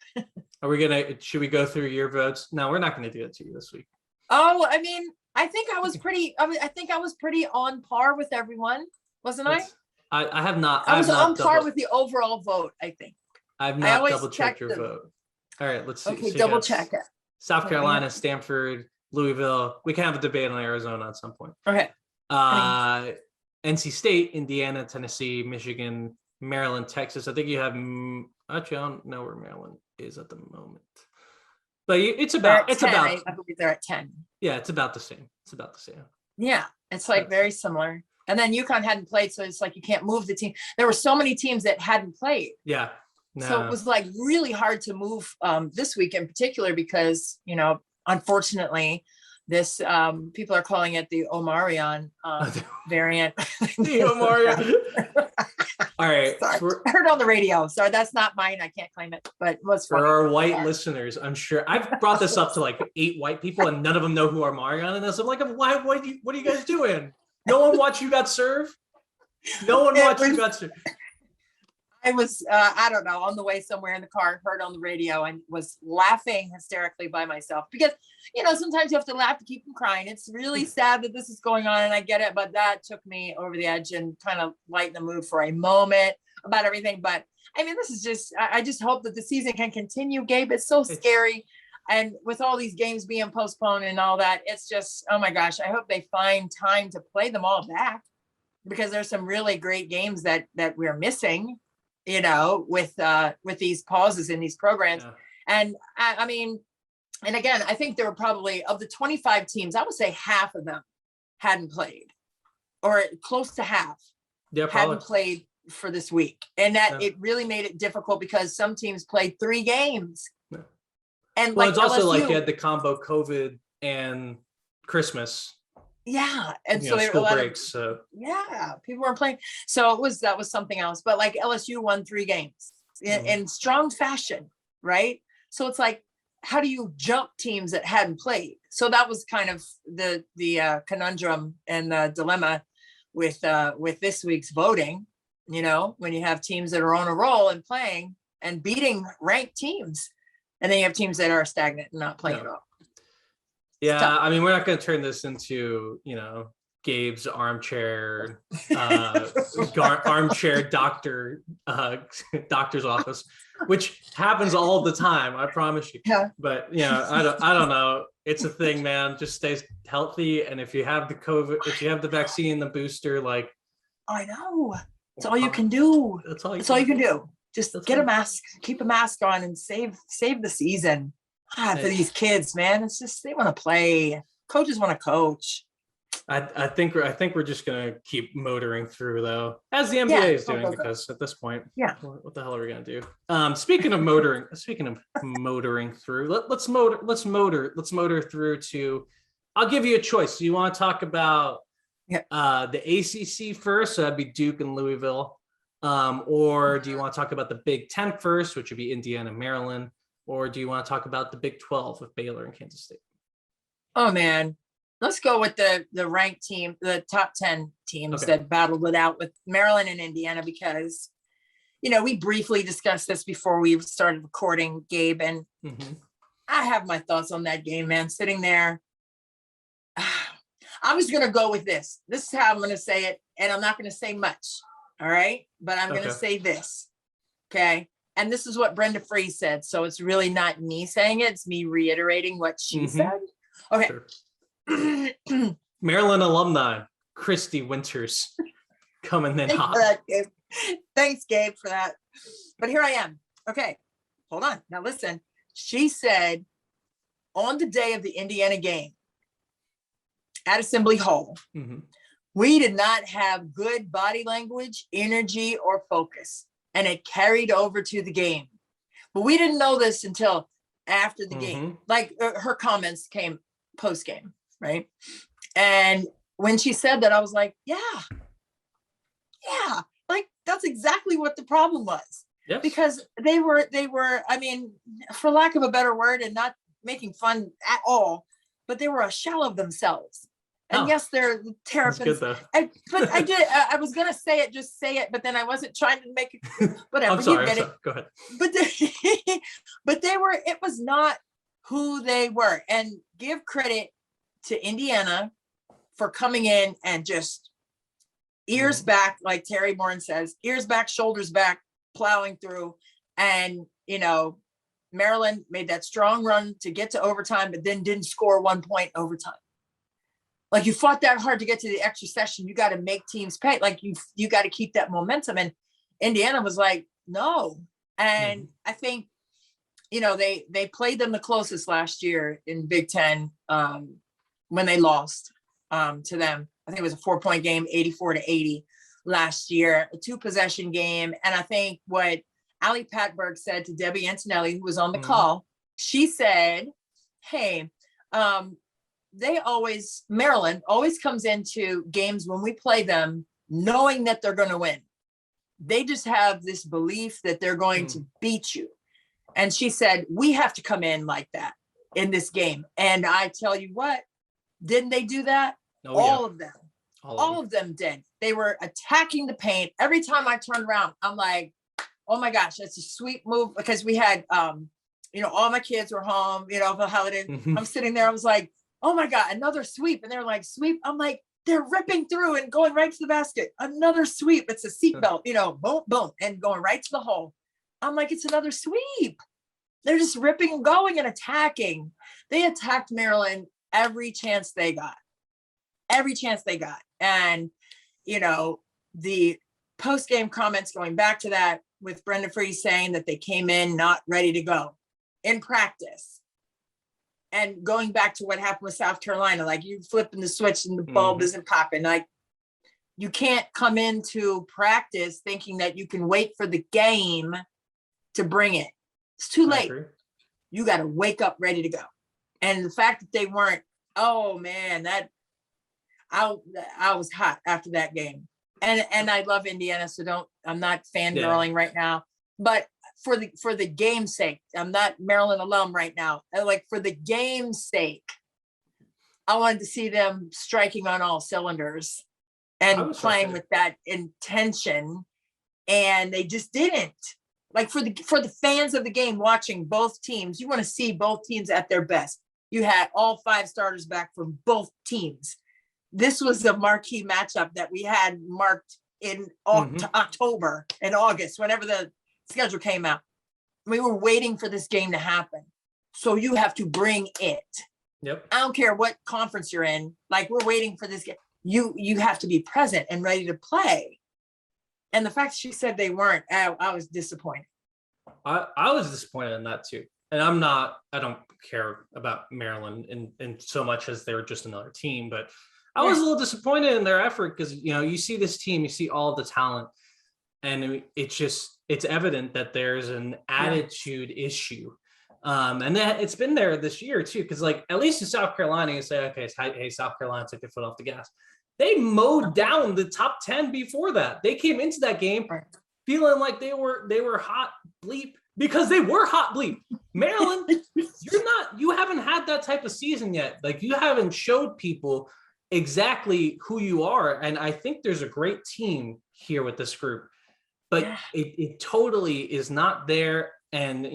Should we go through your votes? No, we're not going to do it to you this week. Oh, I mean, I think I was pretty on par with everyone, wasn't I? I have not. I was on par double, with the overall vote, I think. I've I not always double checked check your the vote. All right, let's see. okay, So you double got check it. South Carolina, Stanford, Louisville. We can have a debate on Arizona at some point. Okay. NC State, Indiana, Tennessee, Michigan, Maryland, Texas. I think you have. Actually, I don't know where Maryland is at the moment, but it's about. I believe they're at 10. Yeah, it's about the same. Yeah, it's like very similar. And then UConn hadn't played, so it's like you can't move the team. There were so many teams that hadn't played. Yeah. No. So it was like really hard to move this week in particular because, unfortunately, this people are calling it the Omarion variant. The Omarion. All right. I heard on the radio. Sorry, that's not mine. I can't claim it, but it was for our white listeners. I'm sure I've brought this up to like 8 white people, and none of them know who Omarion is. I'm like, why? What are you guys doing? No one watched You Got Served. No one watched You Got Served. I was, I don't know, on the way somewhere in the car, heard on the radio and was laughing hysterically by myself because, sometimes you have to laugh to keep from crying. It's really sad that this is going on and I get it, but that took me over the edge and kind of lightened the mood for a moment about everything. But I mean, this is just, I just hope that the season can continue, Gabe. It's so scary. And with all these games being postponed and all that, it's just, oh my gosh, I hope they find time to play them all back because there's some really great games that we're missing. With these pauses in these programs. Yeah. And I mean, and again, I think there were probably of the 25 teams, I would say half of them hadn't played or close to half hadn't played for this week. And that it really made it difficult because some teams played 3 games. Yeah. And it's also like you had the combo COVID and Christmas. Yeah. And so school breaks. People weren't playing. So that was something else. But like LSU won 3 games in strong fashion, right? So it's like, how do you jump teams that hadn't played? So that was kind of the conundrum and the dilemma with this week's voting, when you have teams that are on a roll and playing and beating ranked teams. And then you have teams that are stagnant and not playing at all. Yeah, I mean, we're not going to turn this into, Gabe's armchair, armchair doctor's office, which happens all the time. I promise you. Yeah. But I don't know. It's a thing, man. Just stay healthy, and if you have the COVID, if you have the vaccine, the booster, like. I know. That's all you can do. That's all you can do. Just get a mask, keep a mask on, and save the season. For these kids, man, it's just they want to play. Coaches want to coach. I think we're just gonna keep motoring through though, as the NBA is doing, because at this point, what the hell are we gonna do? Speaking of motoring through, let's motor through to. I'll give you a choice. Do you want to talk about the ACC first? So that'd be Duke and Louisville, or do you want to talk about the Big Ten first, which would be Indiana, Maryland? Or do you want to talk about the Big 12 with Baylor and Kansas State? Oh, man. Let's go with the ranked team, the top 10 teams that battled it out with Maryland and Indiana because, we briefly discussed this before we started recording, Gabe, and I have my thoughts on that game, man. Sitting there, I'm just going to go with this. This is how I'm going to say it, and I'm not going to say much, all right? But I'm going to say this, okay? And this is what Brenda Free said. So it's really not me saying it. It's me reiterating what she said. Okay. Sure. Maryland alumni, Christy Winters coming in hot. Thanks, Gabe, for that. But here I am. Okay. Hold on. Now listen. She said on the day of the Indiana game at Assembly Hall, we did not have good body language, energy, or focus. And it carried over to the game. But we didn't know this until after the game. Like her comments came post-game, right? And when she said that, I was like, yeah, like that's exactly what the problem was. Yes. Because they were, I mean, for lack of a better word and not making fun at all, but they were a shell of themselves. And yes, they're terrapins. But I was going to say it, just say it, but then I wasn't trying to make it, whatever. I'm sorry. Go ahead. But it was not who they were. And give credit to Indiana for coming in and just ears back, like Terry Bourne says, ears back, shoulders back, plowing through. And, Maryland made that strong run to get to overtime, but then didn't score 1 point overtime. Like, you fought that hard to get to the extra session. You got to make teams pay. Like, you got to keep that momentum. And Indiana was like, no. And I think, they played them the closest last year in Big Ten when they lost to them. I think it was a 4-point game, 84-80 last year, a 2-possession game. And I think what Ali Patberg said to Debbie Antonelli, who was on the call, she said, hey, Maryland always comes into games when we play them knowing that they're going to win. They just have this belief that they're going to beat you. And she said, we have to come in like that in this game. And I tell you what, didn't they do that? Oh, all of them. All of them did. They were attacking the paint. Every time I turned around, I'm like, oh my gosh, that's a sweet move, because we had, all my kids were home, for the holiday. I'm sitting there. I was like, oh my God, another sweep. And they're like, sweep. I'm like, they're ripping through and going right to the basket. Another sweep. It's a seatbelt, boom, boom, and going right to the hole. I'm like, it's another sweep. They're just ripping and going and attacking. They attacked Maryland every chance they got. And, the post-game comments going back to that with Brenda Free saying that they came in not ready to go in practice. And going back to what happened with South Carolina, like, you flipping the switch and the bulb isn't popping. Like, you can't come into practice thinking that you can wait for the game to bring it. It's too late. You got to wake up ready to go. And the fact that they weren't, oh man, I was hot after that game. And I love Indiana, so I'm not fangirling right now. But for the game's sake, I'm not Maryland alum right now. Like, for the game's sake, I wanted to see them striking on all cylinders and playing with that intention. And they just didn't. Like, for the fans of the game watching both teams, you want to see both teams at their best. You had all 5 starters back from both teams. This was the marquee matchup that we had marked in October and August, whenever the schedule came out. We were waiting for this game to happen. So you have to bring it. Yep. I don't care what conference you're in. Like, we're waiting for this game. You have to be present and ready to play. And the fact she said they weren't, I was disappointed. I was disappointed in that too. And I don't care about Maryland in so much as they were just another team, but I was a little disappointed in their effort, because, you see this team, you see all the talent, and it's evident that there's an attitude issue. And that it's been there this year too, because, like, at least in South Carolina, you say, okay, hey, South Carolina took their foot off the gas. They mowed down the top 10 before that. They came into that game feeling like they were hot bleep, because they were hot bleep. Maryland, you haven't had that type of season yet. Like, you haven't showed people exactly who you are. And I think there's a great team here with this group, but it totally is not there. And,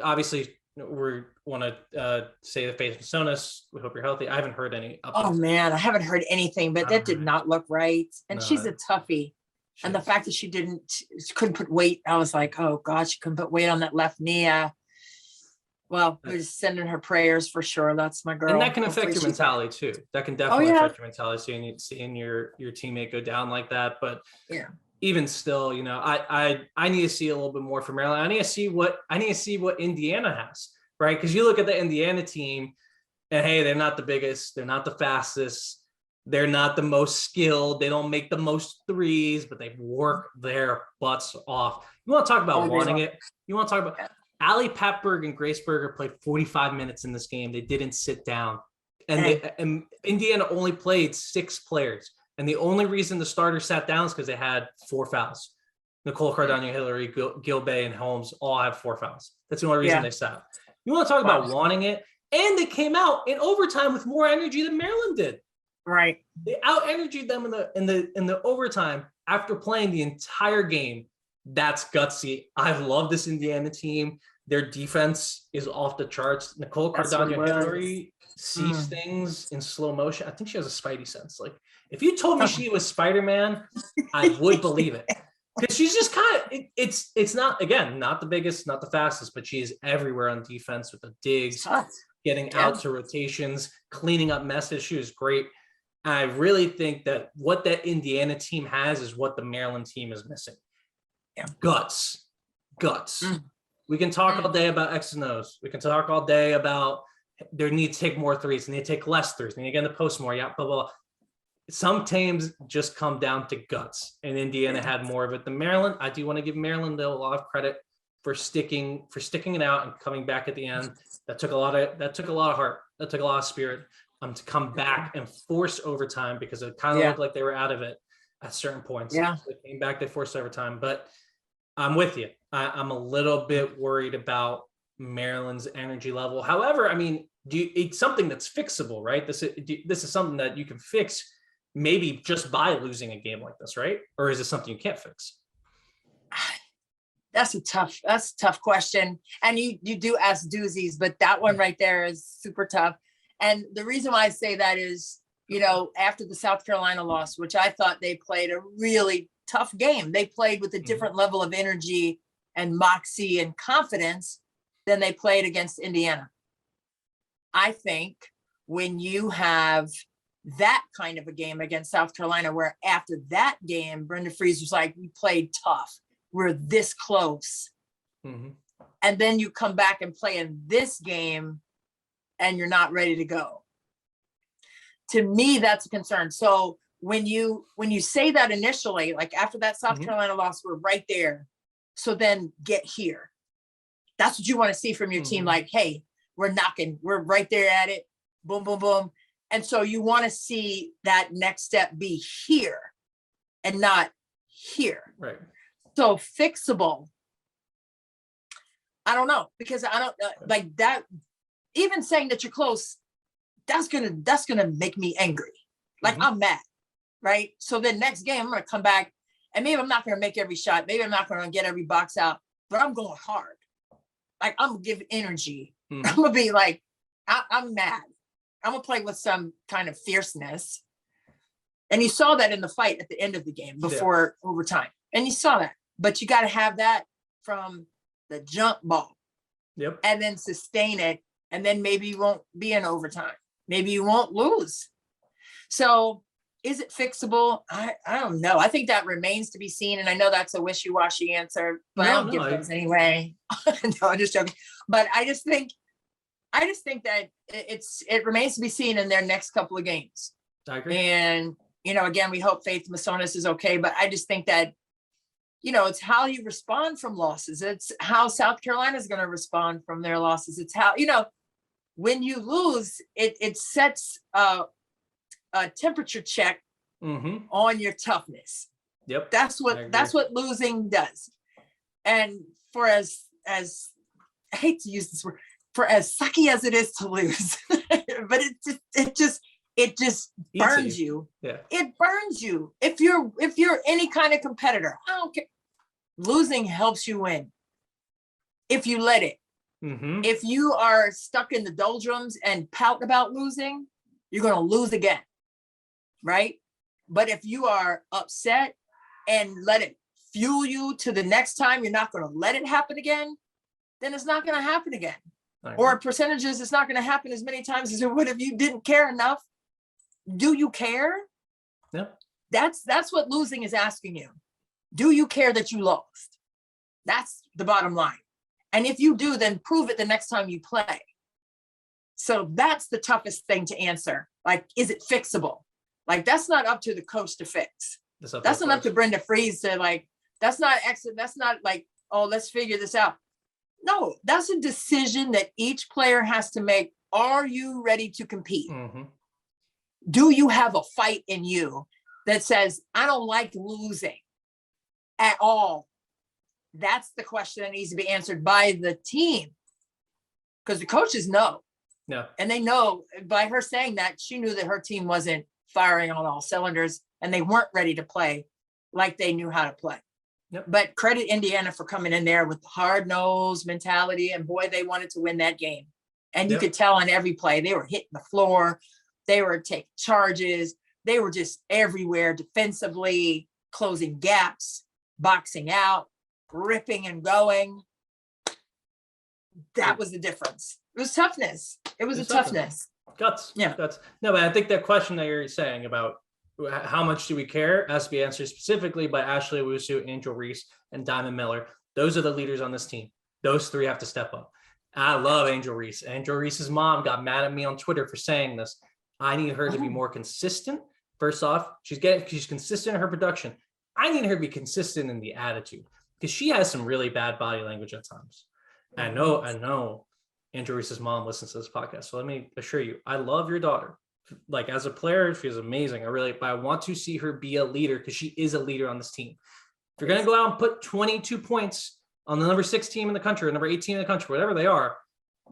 obviously we want to say the face of Sonas. We hope you're healthy. I haven't heard any updates. Oh man, I haven't heard anything, but that did not look right. And she's a toughie. And the fact that she couldn't put weight, I was like, oh God, she couldn't put weight on that left knee. Well, we're just sending her prayers for sure. That's my girl. And that can affect your mentality too. That can definitely affect your mentality, seeing your teammate go down like that. But even still, I need to see a little bit more from Maryland. I need to see what Indiana has, right? Because you look at the Indiana team, and hey, they're not the biggest, they're not the fastest, they're not the most skilled, they don't make the most threes, but they work their butts off. You want to talk about wanting it? You want to talk about Ali Patberg and Grace Berger played 45 minutes in this game. They didn't sit down. And Indiana only played 6 players. And the only reason the starters sat down is because they had 4 fouls. Nicole Cardano, Hillary, Gilbay, and Holmes all have 4 fouls. That's the only reason they sat. You want to talk about wanting it? And they came out in overtime with more energy than Maryland did. Right. They out-energied them in the overtime after playing the entire game. That's gutsy. I love this Indiana team. Their defense is off the charts. Nicole Cardano-Henry sees things in slow motion. I think she has a spidey sense. Like, if you told me she was Spider-Man, I would believe it. Because she's just kind of, it's not, again, not the biggest, not the fastest, but she's everywhere on defense with the digs, getting out to rotations, cleaning up messes. She was great. I really think that what that Indiana team has is what the Maryland team is missing. Guts. We can talk all day about X and O's. We can talk all day about they need to take more threes, they need to take less threes, they need to get in the post more, blah, blah, blah. Some teams just come down to guts, and Indiana had more of it than Maryland. I do want to give Maryland, though, a lot of credit for sticking it out and coming back at the end. That took a lot of heart. That took a lot of spirit to come back and force overtime, because it kind of looked like they were out of it at certain points. Yeah. So they came back, they forced overtime. But I'm with you. I'm a little bit worried about Maryland's energy level. However, I mean, it's something that's fixable, right? This is something that you can fix maybe just by losing a game like this, right? Or is it something you can't fix? That's a tough question. And you do ask doozies, but that one right there is super tough. And the reason why I say that is, after the South Carolina loss, which I thought they played a really tough game. They played with a different level of energy and moxie and confidence than they played against Indiana. I think when you have that kind of a game against South Carolina, where after that game, Brenda Frese was like, we played tough. We're this close. And then you come back and play in this game and you're not ready to go. To me, that's a concern. So when you say that initially, like after that South Carolina loss, we're right there. So then get here. That's what you want to see from your team. Like, hey, we're right there at it. Boom, boom, boom. And so you want to see that next step be here and not here. Right. So fixable. I don't know, because I don't like that. Even saying that you're close, that's gonna make me angry. Like I'm mad, right? So then next game I'm gonna come back, and maybe I'm not gonna make every shot. Maybe I'm not gonna get every box out, but I'm going hard. Like I'm gonna give energy. I'm gonna be like, I'm mad. I'm gonna play with some kind of fierceness. And you saw that in the fight at the end of the game before overtime. And you saw that. But you got to have that from the jump ball. Yep. And then sustain it. And then maybe you won't be in overtime. Maybe you won't lose. So is it fixable? I don't know. I think that remains to be seen. And I know that's a wishy-washy answer, but I'll give those anyway. No, I'm just joking. But I just think that it remains to be seen in their next couple of games. I agree. And, again, we hope Faith Massonis is okay, but I just think that, it's how you respond from losses. It's how South Carolina is going to respond from their losses. It's how, when you lose, it sets a temperature check on your toughness. Yep. That's what losing does. And for as I hate to use this word, for as sucky as it is to lose, but it just burns you. Yeah. It burns you. If you're any kind of competitor, I don't care. Losing helps you win. If you let it. If you are stuck in the doldrums and pout about losing, you're going to lose again. Right? But if you are upset and let it fuel you to the next time, you're not going to let it happen again, then it's not going to happen again. Or percentages, it's not going to happen as many times as it would if you didn't care enough. Do you care? Yeah. That's what losing is asking you. Do you care that you lost? That's the bottom line. And if you do, then prove it the next time you play. So that's the toughest thing to answer. Like, is it fixable? Like, that's not up to the coach to fix. That's not up to Brenda Frese to like, that's not like, oh, let's figure this out. No, that's a decision that each player has to make. Are you ready to compete? Do you have a fight in you that says, I don't like losing at all? That's the question that needs to be answered by the team. Because the coaches know. Yeah. And they know by her saying that, she knew that her team wasn't firing on all cylinders and they weren't ready to play like they knew how to play. But credit Indiana for coming in there with the hard-nosed mentality, and boy, they wanted to win that game. And you could tell on every play, they were hitting the floor, they were taking charges, they were just everywhere defensively, closing gaps, boxing out, ripping and going. That was the difference. It was toughness. It was a toughness. Guts. Guts. No, but I think that question that you're saying about how much do we care has to be answered specifically by Ashley Owusu, Angel Reese, and Diamond Miller. Those are the leaders on this team. Those three have to step up. I love Angel Reese. Angel Reese's mom got mad at me on Twitter for saying this. I need her to be more consistent. First off, she's consistent in her production. I need her to be consistent in the attitude, because she has some really bad body language at times. I know Angel Reese's mom listens to this podcast. So let me assure you, I love your daughter. Like, as a player, she's amazing. But I want to see her be a leader, because she is a leader on this team. If you're going to go out and put 22 points on the number 6 team in the country, or number 18 in the country, whatever they are,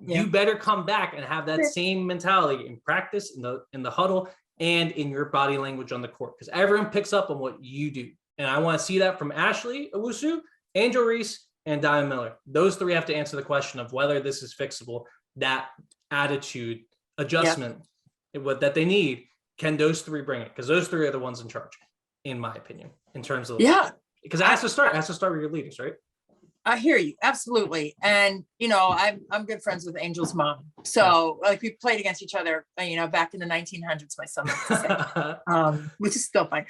you better come back and have that same mentality in practice, in the huddle, and in your body language on the court, because everyone picks up on what you do. And I want to see that from Ashley Owusu, Angel Reese, and Diamond Miller. Those three have to answer the question of whether this is fixable. That attitude adjustment that they need, can those three bring it? Because those three are the ones in charge, in my opinion, in terms of because it has to start with your leaders, right? I hear you. Absolutely. And, I'm good friends with Angel's mom. So like, we played against each other, back in the 1900s, my son likes to say, which is still fine.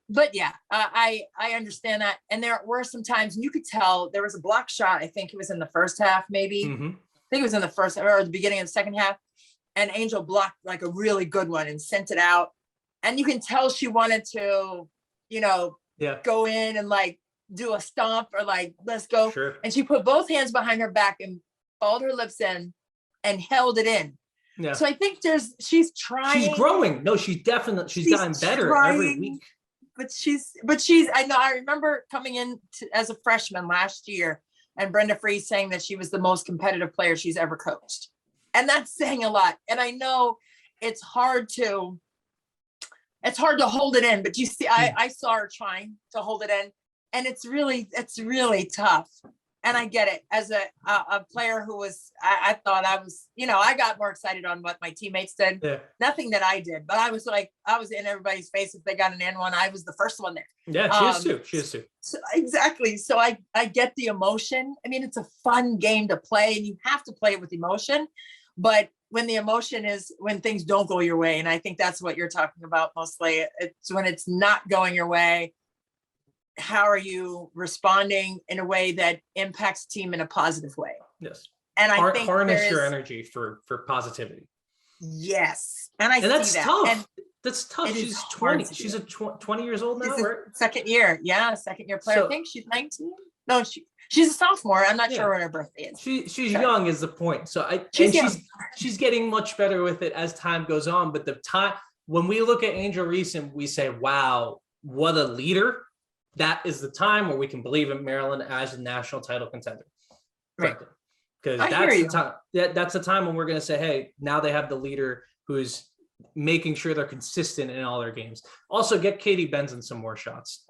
But yeah, I understand that. And there were some times, and you could tell there was a block shot. I think it was in the first half, maybe. I think it was in the first or the beginning of the second half. And Angel blocked like a really good one and sent it out. And you can tell she wanted to, go in and like do a stomp or like, let's go. Sure. And she put both hands behind her back and balled her lips in and held it in. Yeah. So I think she's trying. She's growing. No, she's gotten better every week. But I remember coming in as a freshman last year, and Brenda Free saying that she was the most competitive player she's ever coached. And that's saying a lot. And I know it's hard to hold it in, but you see, I saw her trying to hold it in, and it's really tough. And I get it. As a player who was, I thought I was, I got more excited on what my teammates did. Yeah. Nothing that I did, but I was in everybody's face. If they got an N1, I was the first one there. Yeah, she is too. So, exactly. So I get the emotion. I mean, it's a fun game to play, and you have to play it with emotion. But when the emotion is when things don't go your way, and I think that's what you're talking about mostly, it's when it's not going your way. How are you responding in a way that impacts the team in a positive way? Yes. And I think harness your energy for positivity. Yes. And that's see that. Tough. And that's tough. She's 20. She's 20 years old now, right? Second year. Yeah. Second year player. So, I think she's 19. No, she's a sophomore. I'm not sure when her birthday is. She's young is the point. So she's getting much better with it as time goes on. But the time when we look at Angel Reese and we say, wow, what a leader. That is the time where we can believe in Maryland as a national title contender. Right. Because that's the time. That's the time when we're going to say, hey, now they have the leader who's making sure they're consistent in all their games. Also, get Katie Benson some more shots.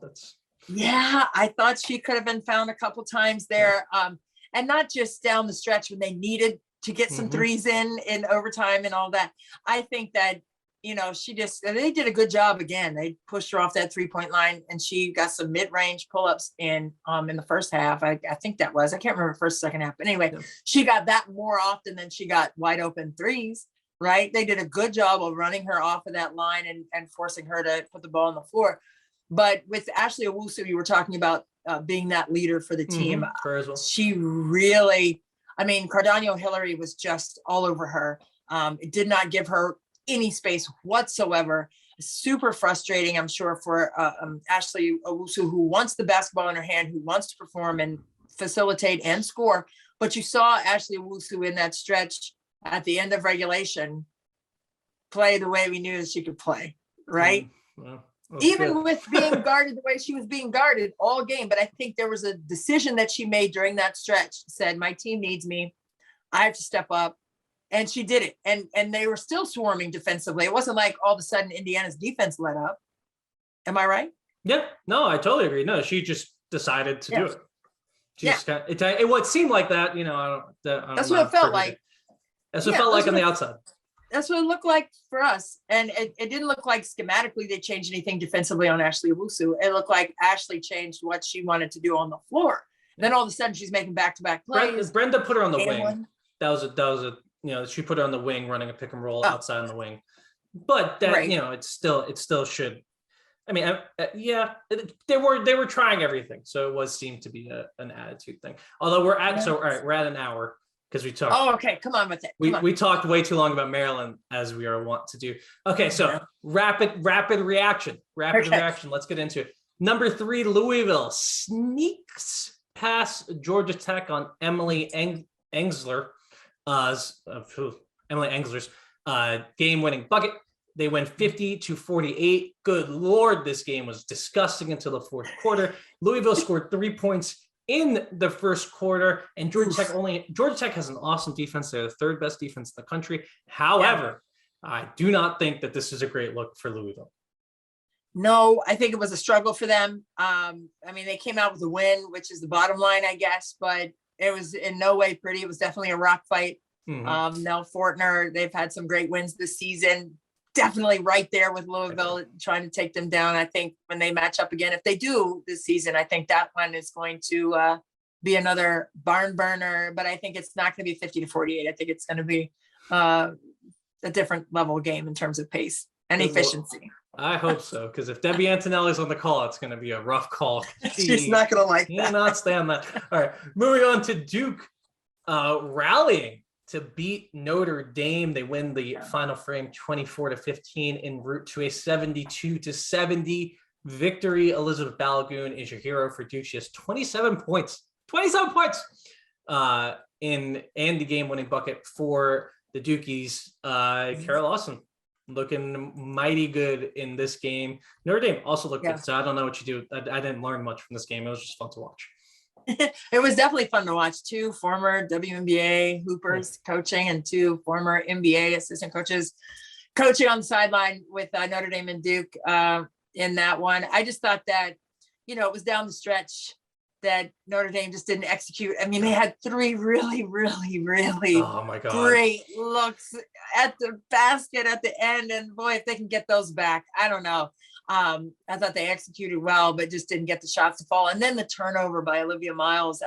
I thought she could have been found a couple times there, and not just down the stretch when they needed to get some threes in overtime and all that. I think that they did a good job again. They pushed her off that 3-point line, and she got some mid-range pull-ups in the first half. I think I can't remember first, second half. But anyway, she got that more often than she got wide open threes, right? They did a good job of running her off of that line and forcing her to put the ball on the floor. But with Ashley Owusu, you were talking about being that leader for the team. Her as well. She really, Cardano Hillary was just all over her. It did not give her any space whatsoever. Super frustrating, I'm sure, for Ashley Owusu, who wants the basketball in her hand, who wants to perform and facilitate and score. But you saw Ashley Owusu in that stretch at the end of regulation play the way we knew she could play, right? Even with being guarded the way she was being guarded all game. But I think there was a decision that she made during that stretch. She said, my team needs me. I have to step up. And she did it. And they were still swarming defensively. It wasn't like all of a sudden Indiana's defense let up. Am I right? Yeah, no, I totally agree. No, she just decided to do it. It seemed like that, that's what it felt like. That's what it felt like on the outside. That's what it looked like for us. And it didn't look like schematically they changed anything defensively on Ashley Owusu. It looked like Ashley changed what she wanted to do on the floor. Then all of a sudden she's making back-to-back plays. Brenda put her on the wing. That was a she put her on the wing running a pick and roll outside on the wing. But that, right. It still should. I mean, they were trying everything. So it seemed to be an attitude thing. Although we're at an hour. Because we talked. Oh, okay. Come on with it. We talked way too long about Maryland, as we are wont to do. Okay, so rapid reaction. Reaction. Let's get into it. Number 3, Louisville sneaks past Georgia Tech on Emily Engler's game-winning bucket. They win 50-48. Good Lord, this game was disgusting until the fourth quarter. Louisville scored 3 points in the first quarter, and Georgia Tech has an awesome defense. They're the third best defense in the country. However, I do not think that this is a great look for Louisville. No, I think it was a struggle for them. I mean, they came out with a win, which is the bottom line, I guess, but it was in no way pretty. It was definitely a rock fight. Mm-hmm. Nell Fortner, they've had some great wins this season. Definitely right there with Louisville, trying to take them down. I think when they match up again, if they do this season, I think that one is going to be another barn burner, but I think it's not going to be 50-48. I think it's going to be a different level game in terms of pace and efficiency. I hope so, because if Debbie Antonelli's on the call, it's going to be a rough call. She's not going to like that. Cannot stand that. All right, moving on to Duke rallying to beat Notre Dame. They win the final frame 24-15 en route to a 72-70 victory. Elizabeth Balogun is your hero for Duke. She has 27 points in the game-winning bucket for the Dukies. Kara Lawson looking mighty good in this game. Notre Dame also looked good, so I don't know what you do. I didn't learn much from this game. It was just fun to watch. It was definitely fun to watch. 2 former WNBA hoopers coaching and 2 former NBA assistant coaches coaching on the sideline with Notre Dame and Duke in that one. I just thought that, it was down the stretch that Notre Dame just didn't execute. I mean, they had 3 really, really, really great looks at the basket at the end. And boy, if they can get those back, I don't know. I thought they executed well, but just didn't get the shots to fall. And then the turnover by Olivia Miles,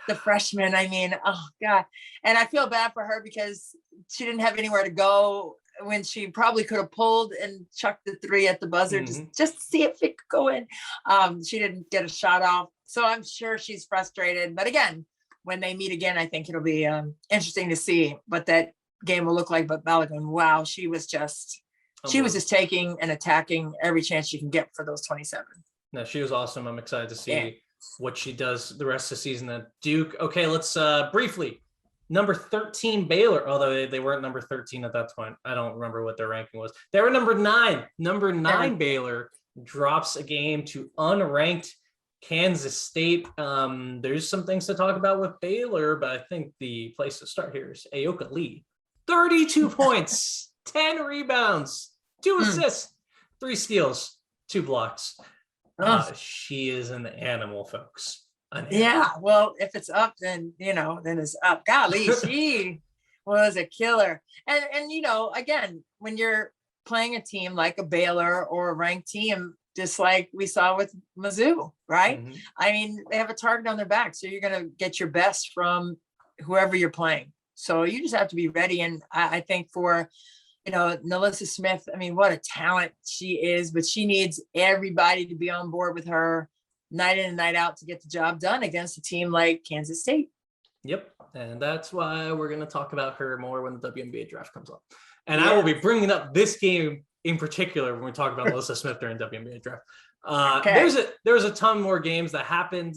the freshman, I mean, oh God. And I feel bad for her because she didn't have anywhere to go when she probably could have pulled and chucked the 3 at the buzzer just to see if it could go in. She didn't get a shot off. So I'm sure she's frustrated. But again, when they meet again, I think it'll be interesting to see what that game will look like. But Balogun, wow, she was just taking and attacking every chance she can get for those 27. No, she was awesome. I'm excited to see what she does the rest of the season at Duke. Okay, let's briefly. Number 13 Baylor, although they weren't number 13 at that point. I don't remember what their ranking was. They were number 9. Number 9 Baylor drops a game to unranked Kansas State. There's some things to talk about with Baylor, but I think the place to start here is Ayoka Lee. 32 points, 10 rebounds, 2 assists, 3 steals, 2 blocks. She is an animal, folks. Yeah, well, if it's up, then it's up. Golly, she was a killer. And again, when you're playing a team like a Baylor or a ranked team, just like we saw with Mizzou, right? Mm-hmm. I mean, they have a target on their back, so you're going to get your best from whoever you're playing. So you just have to be ready. And I think for, Nalissa Smith, I mean, what a talent she is, but she needs everybody to be on board with her night in and night out to get the job done against a team like Kansas State. Yep. And that's why we're going to talk about her more when the WNBA draft comes up. And I will be bringing up this game in particular when we talk about Melissa Smith during WNBA draft. There was a ton more games that happened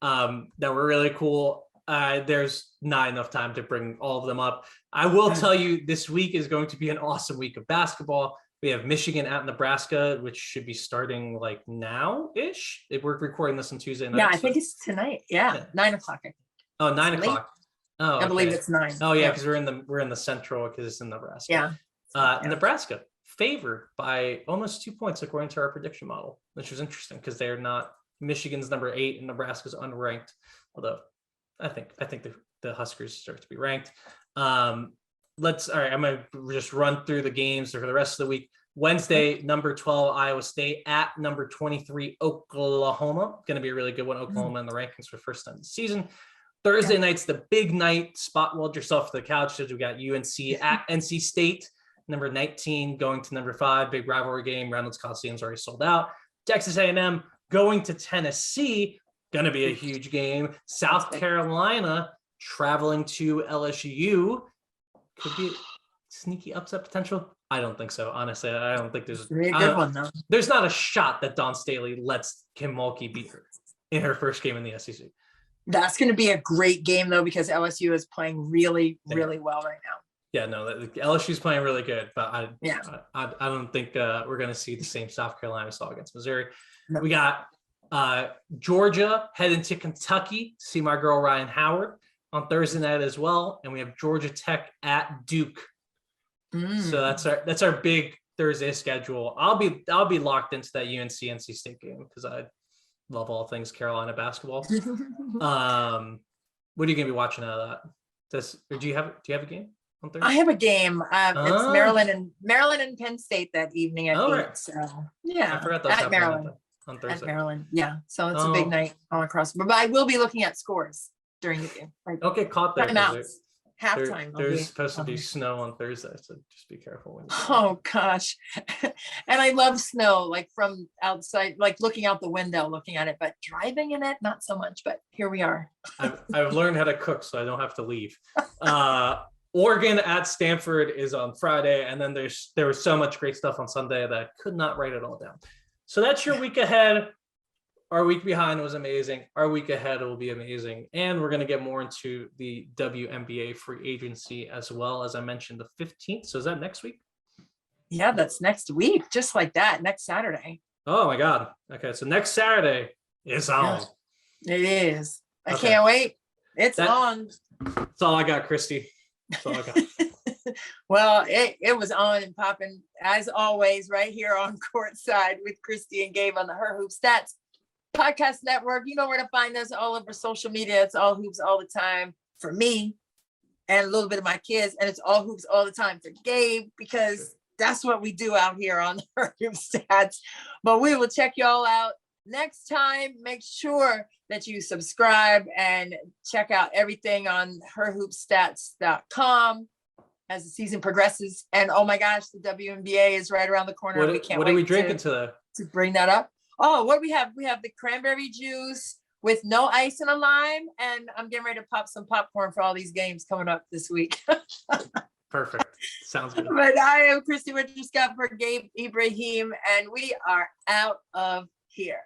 that were really cool. There's not enough time to bring all of them up. I will tell you, this week is going to be an awesome week of basketball. We have Michigan at Nebraska, which should be starting like now-ish. We're recording this on Tuesday night. Yeah, I think it's tonight. Yeah. 9 o'clock. I think. Oh, 9 o'clock. Oh, okay. I believe it's 9. Oh, yeah, because we're in the central because it's in Nebraska. Yeah. Nebraska favored by almost 2 points according to our prediction model, which was interesting because they're not Michigan's number 8 and Nebraska's unranked. Although I think the Huskers start to be ranked. All right, I'm going to just run through the games for the rest of the week. Wednesday, number 12, Iowa State at number 23, Oklahoma. Going to be a really good one. Oklahoma in the rankings for the first time this season. Thursday night's the big night. Spot weld yourself to the couch. We got UNC at NC State, number 19 going to number 5. Big rivalry game. Reynolds Coliseum's already sold out. Texas A&M going to Tennessee. Going to be a huge game. South Carolina traveling to LSU. Could be sneaky upset potential. I don't think so. Honestly, I don't think there's a good one though. There's not a shot that Dawn Staley lets Kim Mulkey beat her in her first game in the SEC. That's going to be a great game though, because LSU is playing really, really well right now. Yeah, no, LSU's playing really good, but I don't think we're going to see the same South Carolina we saw against Missouri. No. We got Georgia heading to Kentucky, see my girl Ryan Howard on Thursday night as well, and we have Georgia Tech at Duke. So that's our big Thursday schedule. I'll be locked into that UNC NC State game because I love all things Carolina basketball. What are you gonna be watching out of that? Do you have a game on Thursday? I have a game. It's Maryland and Penn State that evening. Right. So yeah, I forgot that at Maryland. On Thursday. At Maryland, yeah. So it's a big night all across. But I will be looking at scores during the game. Okay, caught that. Halftime. There's supposed to be snow on Thursday, so just be careful. Oh gosh, and I love snow, like from outside, like looking out the window, looking at it, but driving in it, not so much. But here we are. I've learned how to cook, so I don't have to leave. Oregon at Stanford is on Friday, and then there was so much great stuff on Sunday that I could not write it all down. So that's your week ahead. Our week behind was amazing. Our week ahead will be amazing. And we're going to get more into the WNBA free agency as well, as I mentioned, the 15th. So is that next week? Yeah, that's next week. Just like that, next Saturday. Oh, my God. Okay, so next Saturday is on. It is. I can't wait. It's on. That's all I got, Christy. That's all I got. Well, it was on and popping, as always, right here on Courtside with Christy and Gabe on the Her Hoop Stats Podcast Network. You know where to find us all over social media. It's all hoops all the time for me and a little bit of my kids. And it's all hoops all the time for Gabe, because that's what we do out here on Her Hoop Stats. But we will check y'all out next time. Make sure that you subscribe and check out everything on herhoopstats.com as the season progresses. And oh my gosh, the WNBA is right around the corner. We can't wait. What are we drinking today? To bring that up. Oh, what do we have? We have the cranberry juice with no ice and a lime. And I'm getting ready to pop some popcorn for all these games coming up this week. Perfect. Sounds good. But I am Christy Winters-Scott for Gabe Ibrahim, and we are out of here.